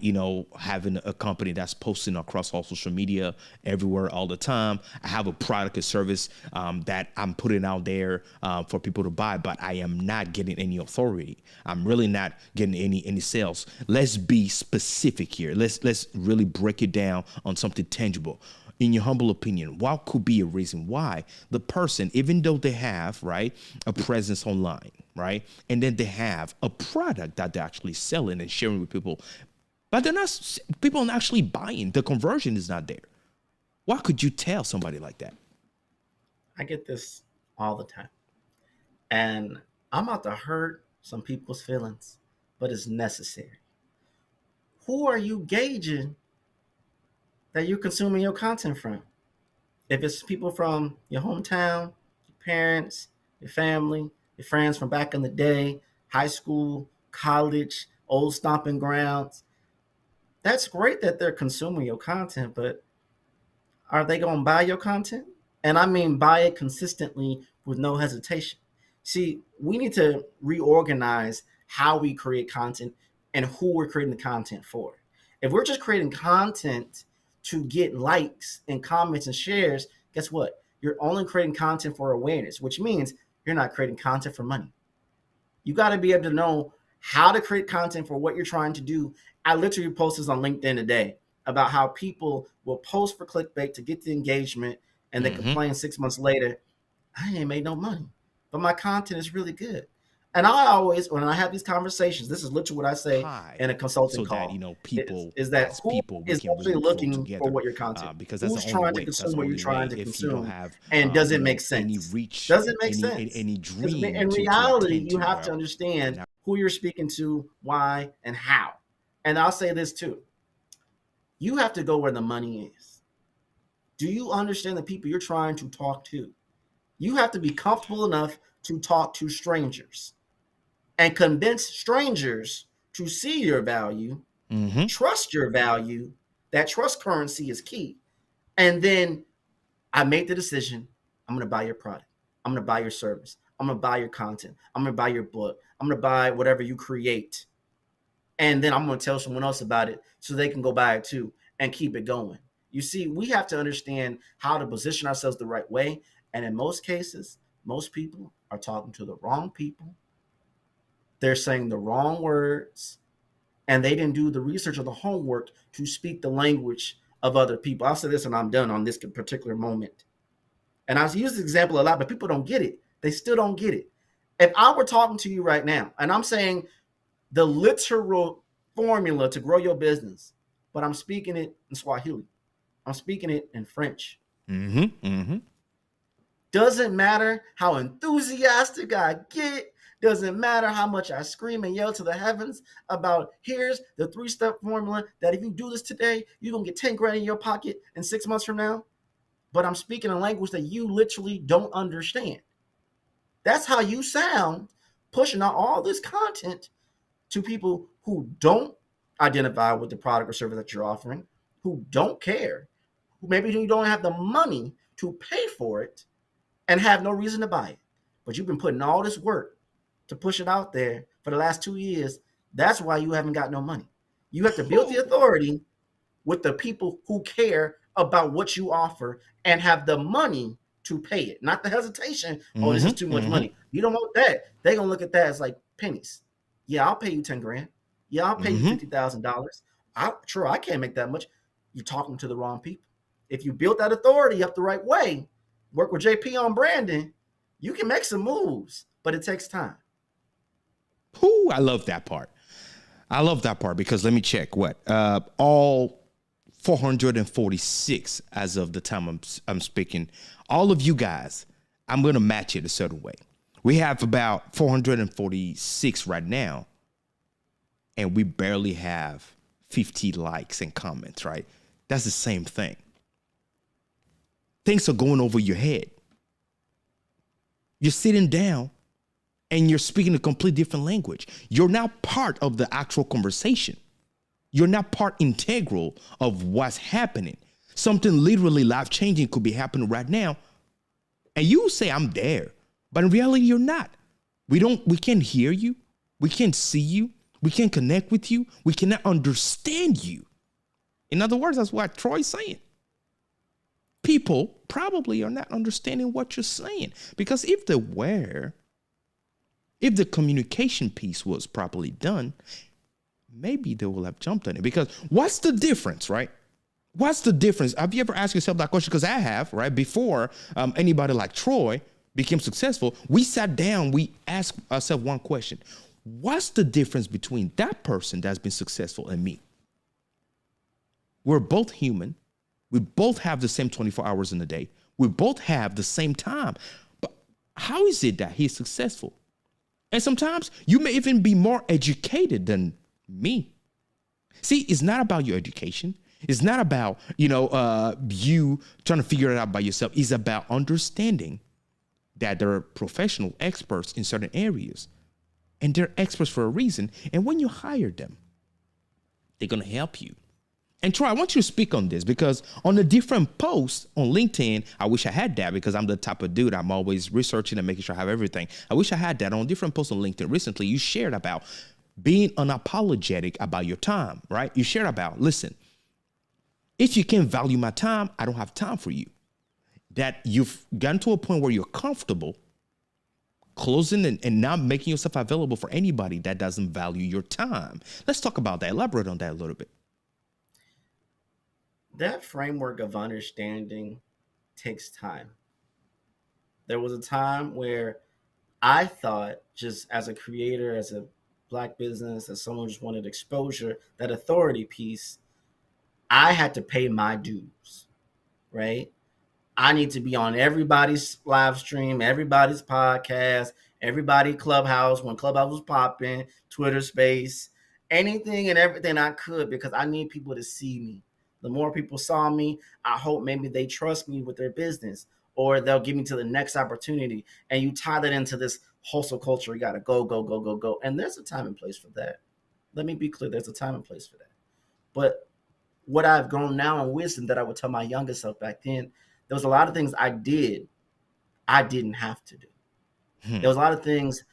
having a company that's posting across all social media, everywhere, all the time. I have a product or service that I'm putting out there for people to buy, but I am not getting any authority. I'm really not getting any sales. Let's be specific here. Let's really break it down on something tangible. In your humble opinion, what could be a reason why the person, even though they have, right, a presence online, right, and then they have a product that they're actually selling and sharing with people, but people are not actually buying, the conversion is not there. What could you tell somebody like that? I get this all the time. And I'm about to hurt some people's feelings, but it's necessary. Who are you gauging that you're consuming your content from? If it's people from your hometown, your parents, your family, your friends from back in the day, high school, college, old stomping grounds, that's great that they're consuming your content, but are they going to buy your content? And I mean buy it consistently with no hesitation. See, we need to reorganize how we create content and who we're creating the content for. If we're just creating content to get likes and comments and shares, guess what? You're only creating content for awareness, which means you're not creating content for money. You got to be able to know how to create content for what you're trying to do. I literally posted this on LinkedIn today about how people will post for clickbait to get the engagement and they complain 6 months later, I ain't made no money, but my content is really good. And I always, when I have these conversations, this is literally what I say in a consulting call. That, people is that who people is actually looking for what your content, because that's who's trying to consume what you're trying to consume, and does it make sense? Does it make sense? Any dream? In reality, you have to understand who you're speaking to, why, and how. And I'll say this too. You have to go where the money is. Do you understand the people you're trying to talk to? You have to be comfortable enough to talk to strangers and convince strangers to see your value, trust your value. That trust currency is key. And then I made the decision, I'm going to buy your product. I'm going to buy your service. I'm going to buy your content. I'm going to buy your book. I'm going to buy whatever you create. And then I'm going to tell someone else about it so they can go buy it too and keep it going. You see, we have to understand how to position ourselves the right way. And in most cases, most people are talking to the wrong people. They're saying the wrong words, and they didn't do the research or the homework to speak the language of other people. I'll say this and I'm done on this particular moment. And I use this example a lot, but people don't get it. They still don't get it. If I were talking to you right now, and I'm saying the literal formula to grow your business, but I'm speaking it in Swahili. I'm speaking it in French. Doesn't matter how enthusiastic I get. Doesn't matter how much I scream and yell to the heavens about here's the 3-step formula that if you do this today, you're going to get 10 grand in your pocket in 6 months from now. But I'm speaking a language that you literally don't understand. That's how you sound, pushing out all this content to people who don't identify with the product or service that you're offering, who don't care, who maybe you don't have the money to pay for it and have no reason to buy it. But you've been putting all this work to push it out there for the last 2 years. That's why you haven't got no money. You have to build the authority with the people who care about what you offer and have the money to pay it, not the hesitation. Oh, this is too much money. You don't want that. They're going to look at that as like pennies. Yeah, I'll pay you 10 grand. Yeah, I'll pay you $50,000. Sure, I can't make that much. You're talking to the wrong people. If you build that authority up the right way, work with JP on branding, you can make some moves, but it takes time. Ooh, I love that part. I love that part because let me check all 446 as of the time I'm speaking. All of you guys, I'm going to match it a certain way. We have about 446 right now, and we barely have 50 likes and comments, right? That's the same thing. Things are going over your head. You're sitting down and you're speaking a completely different language. You're not part of the actual conversation. You're not part integral of what's happening. Something literally life-changing could be happening right now. And you say, I'm there. But in reality, you're not. We can't hear you. We can't see you. We can't connect with you. We cannot understand you. In other words, that's what Troy's saying. People probably are not understanding what you're saying, because if they were, if the communication piece was properly done, maybe they will have jumped on it. Because what's the difference, right? What's the difference? Have you ever asked yourself that question? Because I have, right? Before anybody like Troy became successful, we sat down, we asked ourselves one question. What's the difference between that person that's been successful and me? We're both human. We both have the same 24 hours in a day. We both have the same time. But how is it that he's successful? And sometimes you may even be more educated than me. See, it's not about your education. It's not about, you trying to figure it out by yourself. It's about understanding that there are professional experts in certain areas, and they're experts for a reason. And when you hire them, they're going to help you. And Troy, I want you to speak on this, because on the different posts on LinkedIn, I wish I had that, because I'm the type of dude, I'm always researching and making sure I have everything. I wish I had that. On different posts on LinkedIn recently, you shared about being unapologetic about your time, right? You shared about, listen, if you can't value my time, I don't have time for you. That you've gotten to a point where you're comfortable closing and not making yourself available for anybody that doesn't value your time. Let's talk about that. Elaborate on that a little bit. That framework of understanding takes time. There was a time where I thought, just as a creator, as a Black business, as someone who just wanted exposure, that authority piece, I had to pay my dues, right? I need to be on everybody's live stream, everybody's podcast, everybody Clubhouse, when Clubhouse was popping, Twitter Space, anything and everything I could, because I need people to see me. The more people saw me, I hope maybe they trust me with their business, or they'll give me to the next opportunity. And you tie that into this hustle culture. You got to go, go, go, go, go. And there's a time and place for that. Let me be clear. There's a time and place for that. But what I've grown now in wisdom that I would tell my younger self back then, there was a lot of things I didn't have to do. There was a lot of things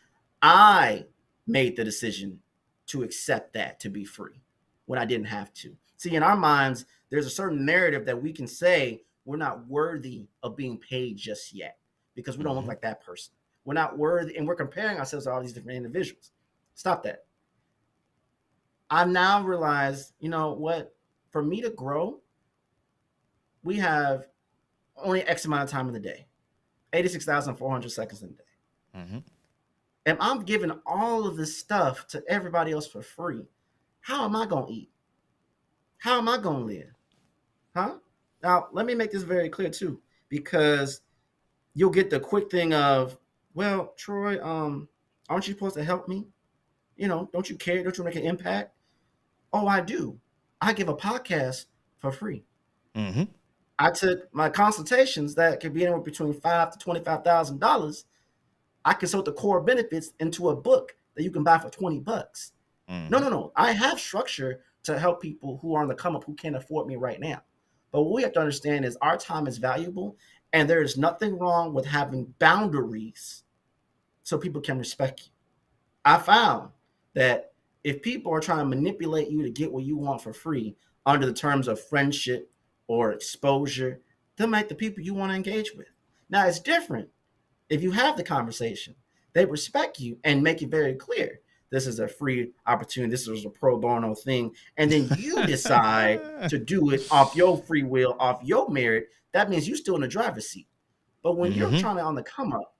I made the decision to accept that, to be free, when I didn't have to. See, in our minds, there's a certain narrative that we can say we're not worthy of being paid just yet because we don't look like that person. We're not worthy, and we're comparing ourselves to all these different individuals. Stop that. I now realize, you know what? For me to grow, we have only X amount of time in the day, 86,400 seconds in a day. Mm-hmm. And I'm giving all of this stuff to everybody else for free. How am I going to eat? How am I going to live? Huh? Now, let me make this very clear too, because you'll get the quick thing of, well, Troy, aren't you supposed to help me? You know, don't you care? Don't you make an impact? Oh, I do. I give a podcast for free. Mm-hmm. I took my consultations that could be anywhere between $5,000 to $25,000. I consult the core benefits into a book that you can buy for $20. Mm-hmm. No. I have structure to help people who are on the come up who can't afford me right now. But what we have to understand is our time is valuable, and there is nothing wrong with having boundaries so people can respect you. I found that if people are trying to manipulate you to get what you want for free under the terms of friendship or exposure, they'll make the people you want to engage with. Now, it's different if you have the conversation. They respect you and make it very clear. This is a free opportunity. This is a pro bono thing. And then you decide to do it off your free will, off your merit. That means you're still in the driver's seat. But when you're trying to on the come up,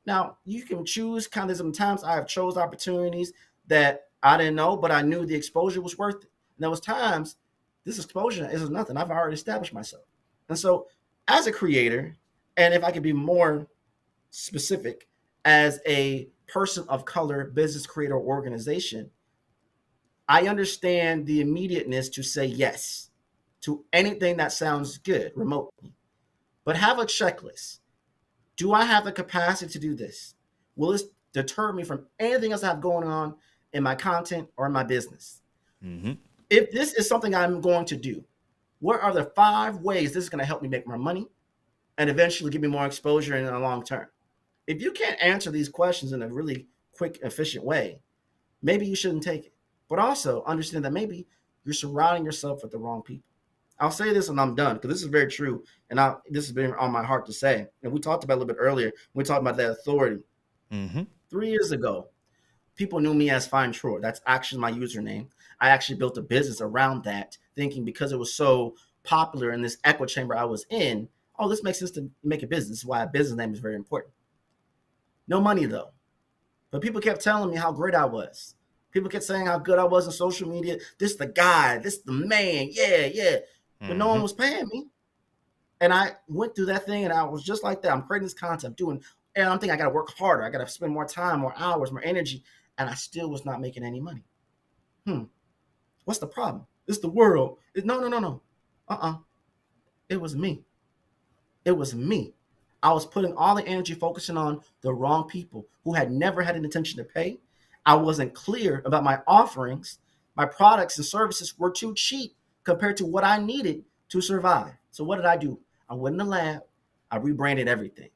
now you can choose kind of sometimes I have chose opportunities that I didn't know, but I knew the exposure was worth it. And there was times this exposure is nothing. I've already established myself. And so as a creator, and if I could be more specific, as a person of color, business creator organization, I understand the immediateness to say yes to anything that sounds good remotely, but have a checklist. Do I have the capacity to do this? Will this deter me from anything else I have going on in my content or in my business? Mm-hmm. If this is something I'm going to do, what are the 5 ways this is going to help me make more money and eventually give me more exposure in the long term? If you can't answer these questions in a really quick, efficient way, maybe you shouldn't take it. But also understand that maybe you're surrounding yourself with the wrong people. I'll say this and I'm done, because this is very true. And this has been on my heart to say. And we talked about it a little bit earlier. We talked about that authority. 3 years ago, people knew me as Find Troy. That's actually my username. I actually built a business around that, thinking because it was so popular in this echo chamber I was in, oh, this makes sense to make a business. This is why a business name is very important. No money, though. But people kept telling me how great I was. People kept saying how good I was on social media. This the guy. This the man. Yeah. But no one was paying me. And I went through that thing, and I was just like that. I'm creating this content, and I'm thinking I got to work harder. I got to spend more time, more hours, more energy. And I still was not making any money. What's the problem? It's the world. No. It was me. It was me. I was putting all the energy focusing on the wrong people who had never had an intention to pay. I wasn't clear about my offerings. My products and services were too cheap compared to what I needed to survive. So what did I do? I went in the lab. I rebranded everything.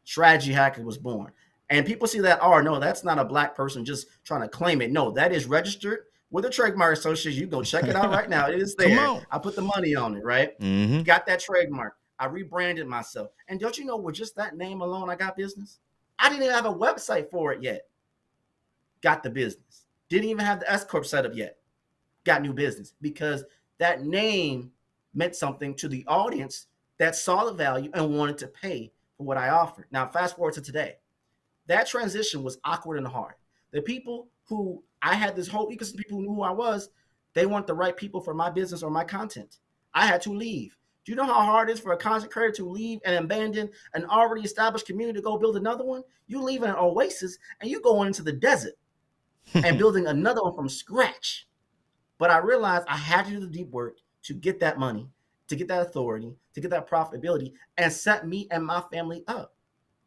Strategy Hacker was born. And people see that, oh, no, that's not a Black person just trying to claim it. No, that is registered with a trademark association. You go check it out right now. It is there. I put the money on it, right? Got that trademark. I rebranded myself. And don't you know, with just that name alone, I got business? I didn't even have a website for it yet. Got the business. Didn't even have the S Corp set up yet. Got new business, because that name meant something to the audience that saw the value and wanted to pay for what I offered. Now, fast forward to today. That transition was awkward and hard. The people who I had this whole ecosystem of people who knew who I was, they weren't the right people for my business or my content. I had to leave. Do you know how hard it is for a content creator to leave and abandon an already established community to go build another one? You leave an oasis and you going into the desert and building another one from scratch. But I realized I had to do the deep work to get that money, to get that authority, to get that profitability, and set me and my family up.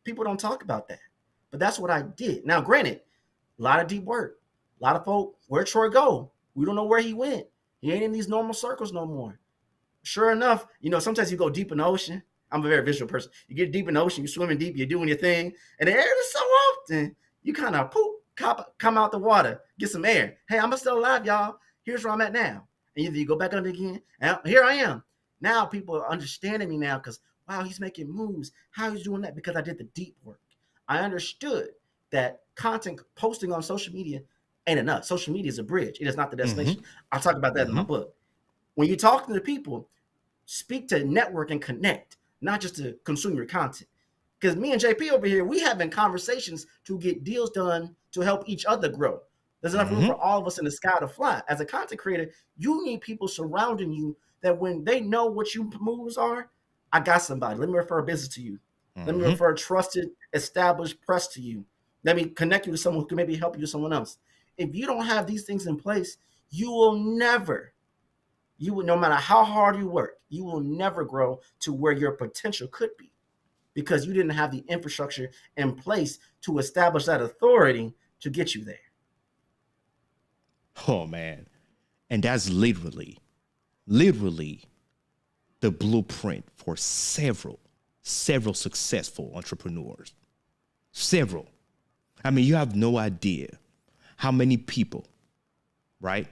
People don't talk about that, but that's what I did. Now, granted, a lot of deep work. A lot of folk, where'd Troy go? We don't know where he went. He ain't in these normal circles no more. Sure enough, sometimes you go deep in the ocean. I'm a very visual person. You get deep in the ocean, you're swimming deep, you're doing your thing, and every so often, you kind of come out the water, get some air. Hey, I'm still alive, y'all. Here's where I'm at now. And either you go back under again, and here I am. Now people are understanding me now because, wow, he's making moves. How he's doing that? Because I did the deep work. I understood that content posting on social media ain't enough. Social media is a bridge. It is not the destination. I'll talk about that in my book. When you're talking to people, speak to network and connect, not just to consume your content. Because me and JP over here, we having conversations to get deals done to help each other grow. There's enough room for all of us in the sky to fly. As a content creator, you need people surrounding you that when they know what your moves are, I got somebody. Let me refer a business to you. Let me refer a trusted, established press to you. Let me connect you to someone who can maybe help you to someone else. If you don't have these things in place, no matter how hard you work, you will never grow to where your potential could be, because you didn't have the infrastructure in place to establish that authority to get you there. Oh, man. And that's literally the blueprint for several successful entrepreneurs. Several. I mean, you have no idea how many people, right,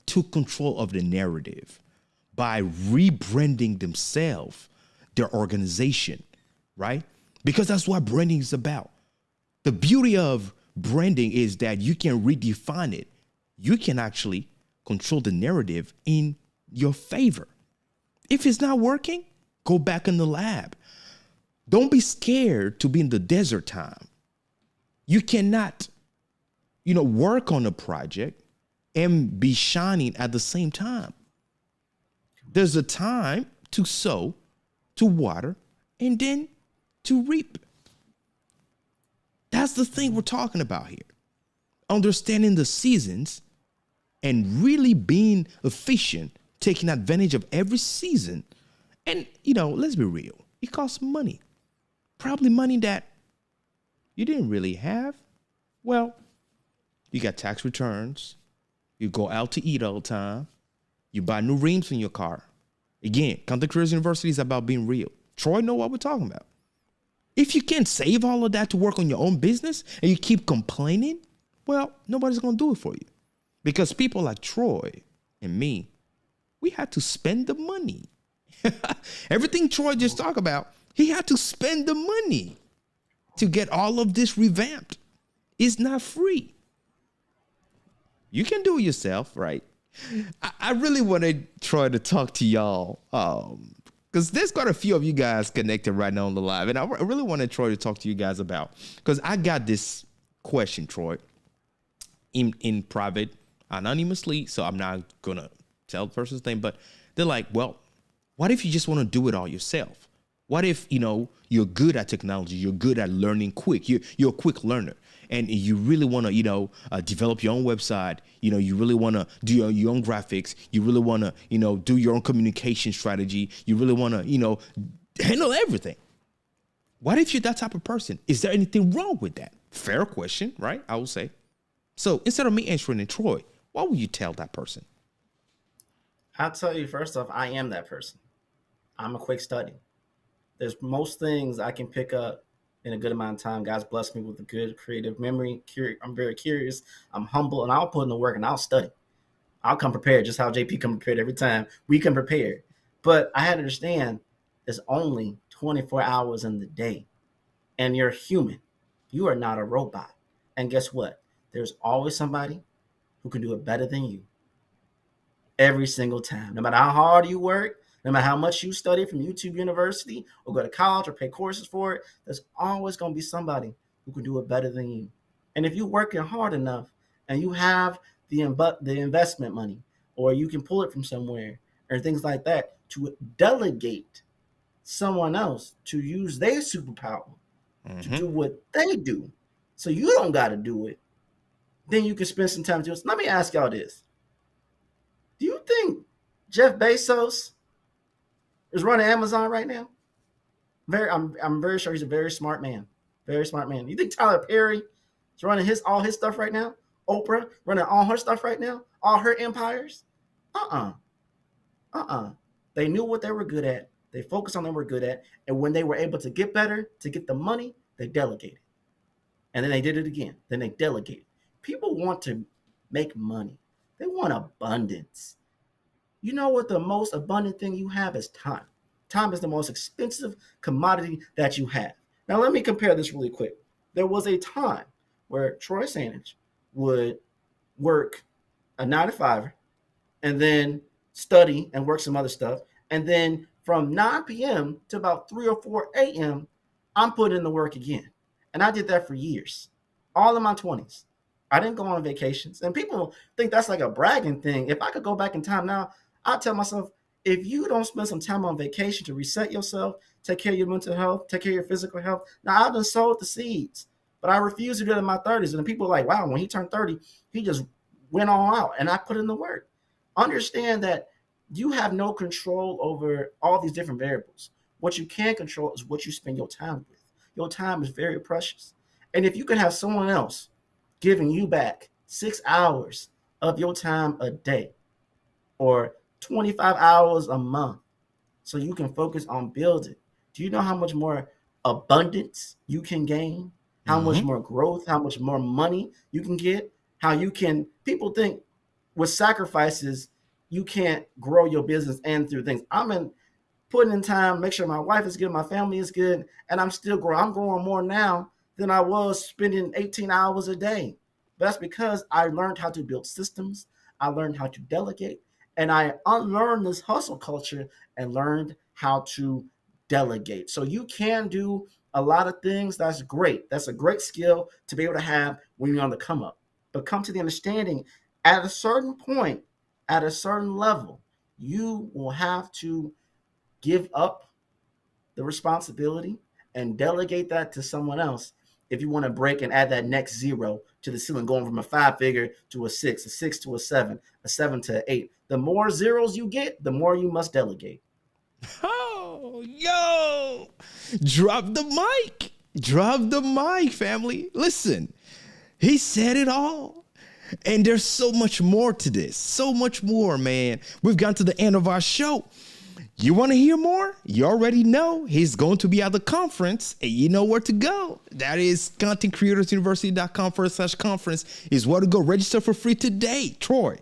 took control of the narrative by rebranding themselves, their organization, right? Because that's what branding is about. The beauty of branding is that you can redefine it. You can actually control the narrative in your favor. If it's not working, go back in the lab. Don't be scared to be in the desert time. You cannot, work on a project and be shining at the same time. There's a time to sow, to water, and then to reap. That's the thing we're talking about here. Understanding the seasons and really being efficient, taking advantage of every season. And, let's be real. It costs money. Probably money that you didn't really have. Well, you got tax returns. You go out to eat all the time. You buy new rims in your car. Again, Content Creators University is about being real. Troy know what we're talking about. If you can't save all of that to work on your own business and you keep complaining, well, nobody's going to do it for you. Because people like Troy and me, we had to spend the money. Everything Troy just talked about, he had to spend the money to get all of this revamped. It's not free. You can do it yourself, right? I really want to try to talk to y'all because there's quite a few of you guys connected right now on the live. And I really want to try to talk to you guys about, because I got this question, Troy, in private, anonymously. So I'm not going to tell the person's name, but they're like, well, what if you just want to do it all yourself? What if, you're good at technology, you're good at learning quick, you're a quick learner, and you really want to, develop your own website, you really want to do your own graphics, you really want to, do your own communication strategy, you really want to, handle everything. What if you're that type of person? Is there anything wrong with that? Fair question, right? I will say. So instead of me answering it, Troy, what would you tell that person? I'll tell you, first off, I am that person. I'm a quick study. There's most things I can pick up in a good amount of time. God's blessed me with a good creative memory. I'm very curious. I'm humble, and I'll put in the work and I'll study. I'll come prepared, just how JP come prepared every time. We come prepared. But I had to understand there's only 24 hours in the day, and you're human. You are not a robot. And guess what? There's always somebody who can do it better than you every single time. No matter how hard you work, no matter how much you study from YouTube University or go to college or pay courses for it, there's always going to be somebody who can do it better than you. And if you're working hard enough and you have the investment money, or you can pull it from somewhere or things like that, to delegate someone else to use their superpower to do what they do, so you don't got to do it, then you can spend some time doing it. Let me ask y'all this. Do you think Jeff Bezos is running Amazon right now? I'm very sure he's a very smart man. Very smart man. You think Tyler Perry is running all his stuff right now? Oprah running all her stuff right now? All her empires? They knew what they were good at. They focused on what they were good at. And when they were able to get better, to get the money, they delegated. And then they did it again. Then they delegated. People want to make money. They want abundance. You know what the most abundant thing you have is time. Time is the most expensive commodity that you have. Now, let me compare this really quick. There was a time where Troy Sandidge would work a 9-to-5 and then study and work some other stuff. And then from 9 p.m. to about 3 or 4 a.m., I'm putting in the work again. And I did that for years, all in my 20s. I didn't go on vacations. And people think that's like a bragging thing. If I could go back in time now, I'd tell myself, if you don't spend some time on vacation to reset yourself, take care of your mental health, take care of your physical health. Now, I've done sowed the seeds, but I refused to do it in my 30s. And people are like, wow, when he turned 30, he just went all out. And I put in the work. Understand that you have no control over all these different variables. What you can control is what you spend your time with. Your time is very precious. And if you can have someone else giving you back 6 hours of your time a day or 25 hours a month so you can focus on building, do you know how much more abundance you can gain? How much more growth, how much more money you can get? How you can, people think with sacrifices, you can't grow your business and through things. I'm putting in time, make sure my wife is good, my family is good, and I'm still growing. I'm growing more now than I was spending 18 hours a day. But that's because I learned how to build systems. I learned how to delegate, and I unlearned this hustle culture and learned how to delegate. So you can do a lot of things. That's great. That's a great skill to be able to have when you're on the come up. But come to the understanding, at a certain point, at a certain level, you will have to give up the responsibility and delegate that to someone else if you want to break and add that next zero to the ceiling, going from a 5-figure to a 6 to a 7, a 7 to 8. The more zeros you get, the more you must delegate. Oh, yo, drop the mic. Drop the mic, family. Listen, he said it all. And there's so much more to this. So much more, man. We've gotten to the end of our show. You want to hear more? You already know he's going to be at the conference, and you know where to go. That is contentcreatorsuniversity.com/conference is where to go. Register for free today. Troy,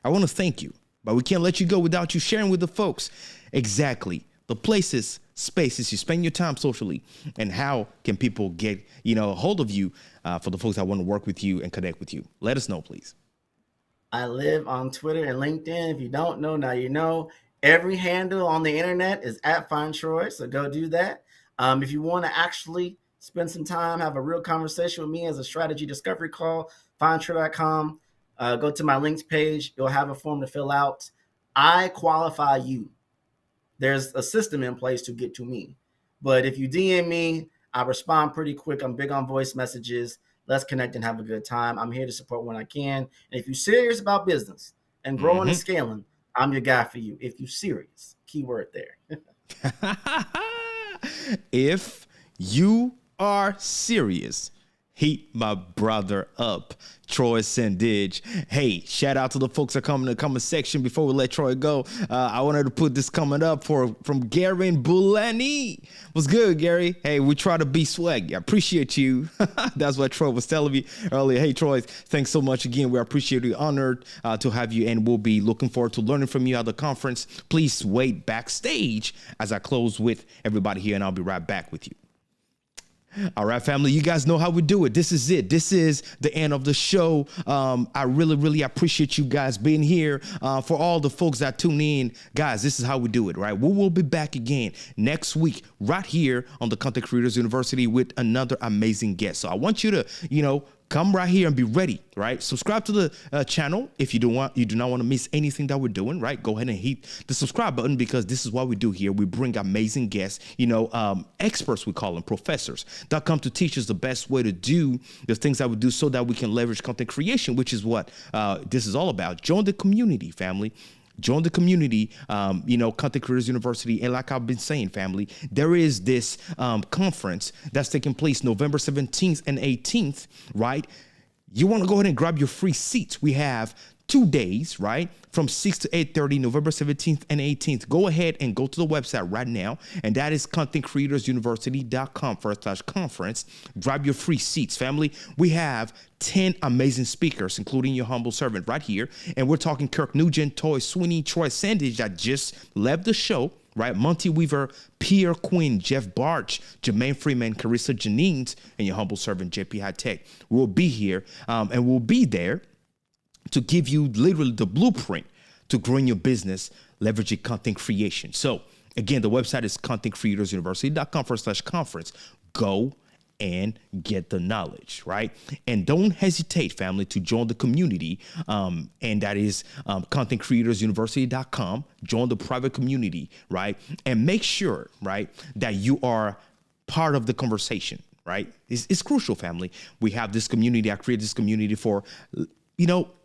I want to thank you, but we can't let you go without you sharing with the folks exactly the places, spaces you spend your time socially, and how can people get, a hold of you for the folks that want to work with you and connect with you. Let us know, please. I live on Twitter and LinkedIn. If you don't know, now you know. Every handle on the internet is @FindTroy, so go do that. If you want to actually spend some time, have a real conversation with me as a strategy discovery call, findtroy.com. Go to my links page. You'll have a form to fill out. I qualify you. There's a system in place to get to me. But if you DM me, I respond pretty quick. I'm big on voice messages. Let's connect and have a good time. I'm here to support when I can. And if you're serious about business and growing and scaling, I'm your guy for you. If you're serious, keyword there. If you are serious, heat my brother up, Troy Sandidge. Hey, shout out to the folks that come in the comment section. Before we let Troy go, I wanted to put this comment up from Gary and Bulani. What's good, Gary? Hey, we try to be swag. I appreciate you. That's what Troy was telling me earlier. Hey, Troy, thanks so much again. We appreciate you. Honored to have you, and we'll be looking forward to learning from you at the conference. Please wait backstage as I close with everybody here, and I'll be right back with you. All right, family, you guys know how we do it. This is it. This is the end of the show. I really, really appreciate you guys being here. For all the folks that tune in, guys, this is how we do it, right? We will be back again next week right here on the Content Creators University with another amazing guest. So I want you to, come right here and be ready, right? Subscribe to the channel if you do not want to miss anything that we're doing, right? Go ahead and hit the subscribe button, because this is what we do here. We bring amazing guests, experts, we call them, professors, that come to teach us the best way to do the things that we do so that we can leverage content creation, which is what this is all about. Join the community, family. Join the community, Content Creators University. And like I've been saying, family, there is this conference that's taking place November 17th and 18th, right? You want to go ahead and grab your free seats. We have 2 days, right? From 6 to 8:30, November 17th and 18th. Go ahead and go to the website right now. And that is contentcreatorsuniversity.com/conference. Grab your free seats, family. We have 10 amazing speakers, including your humble servant right here. And we're talking Kirk Nugent, Toy Sweeney, Troy Sandidge that just left the show, right? Monty Weaver, Pierre Quinn, Jeff Barch, Jermaine Freeman, Carissa Jennings, and your humble servant, JP Hightek. We'll be here and we'll be there to give you literally the blueprint to growing your business, leveraging content creation. So again, the website is contentcreatorsuniversity.com/conference. Go and get the knowledge, right? And don't hesitate, family, to join the community. And that is contentcreatorsuniversity.com. Join the private community, right? And make sure, right, that you are part of the conversation, right? It's crucial, family. We have this community. I created this community for,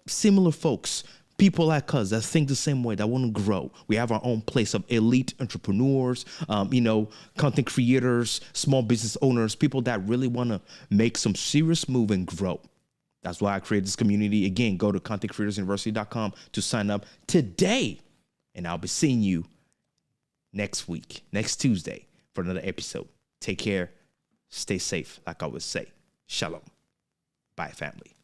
similar folks, people like us that think the same way, that want to grow. We have our own place of elite entrepreneurs, content creators, small business owners, people that really want to make some serious move and grow. That's why I created this community. Again, go to contentcreatorsuniversity.com to sign up today. And I'll be seeing you next week, next Tuesday, for another episode. Take care. Stay safe, like I always say. Shalom. Bye, family.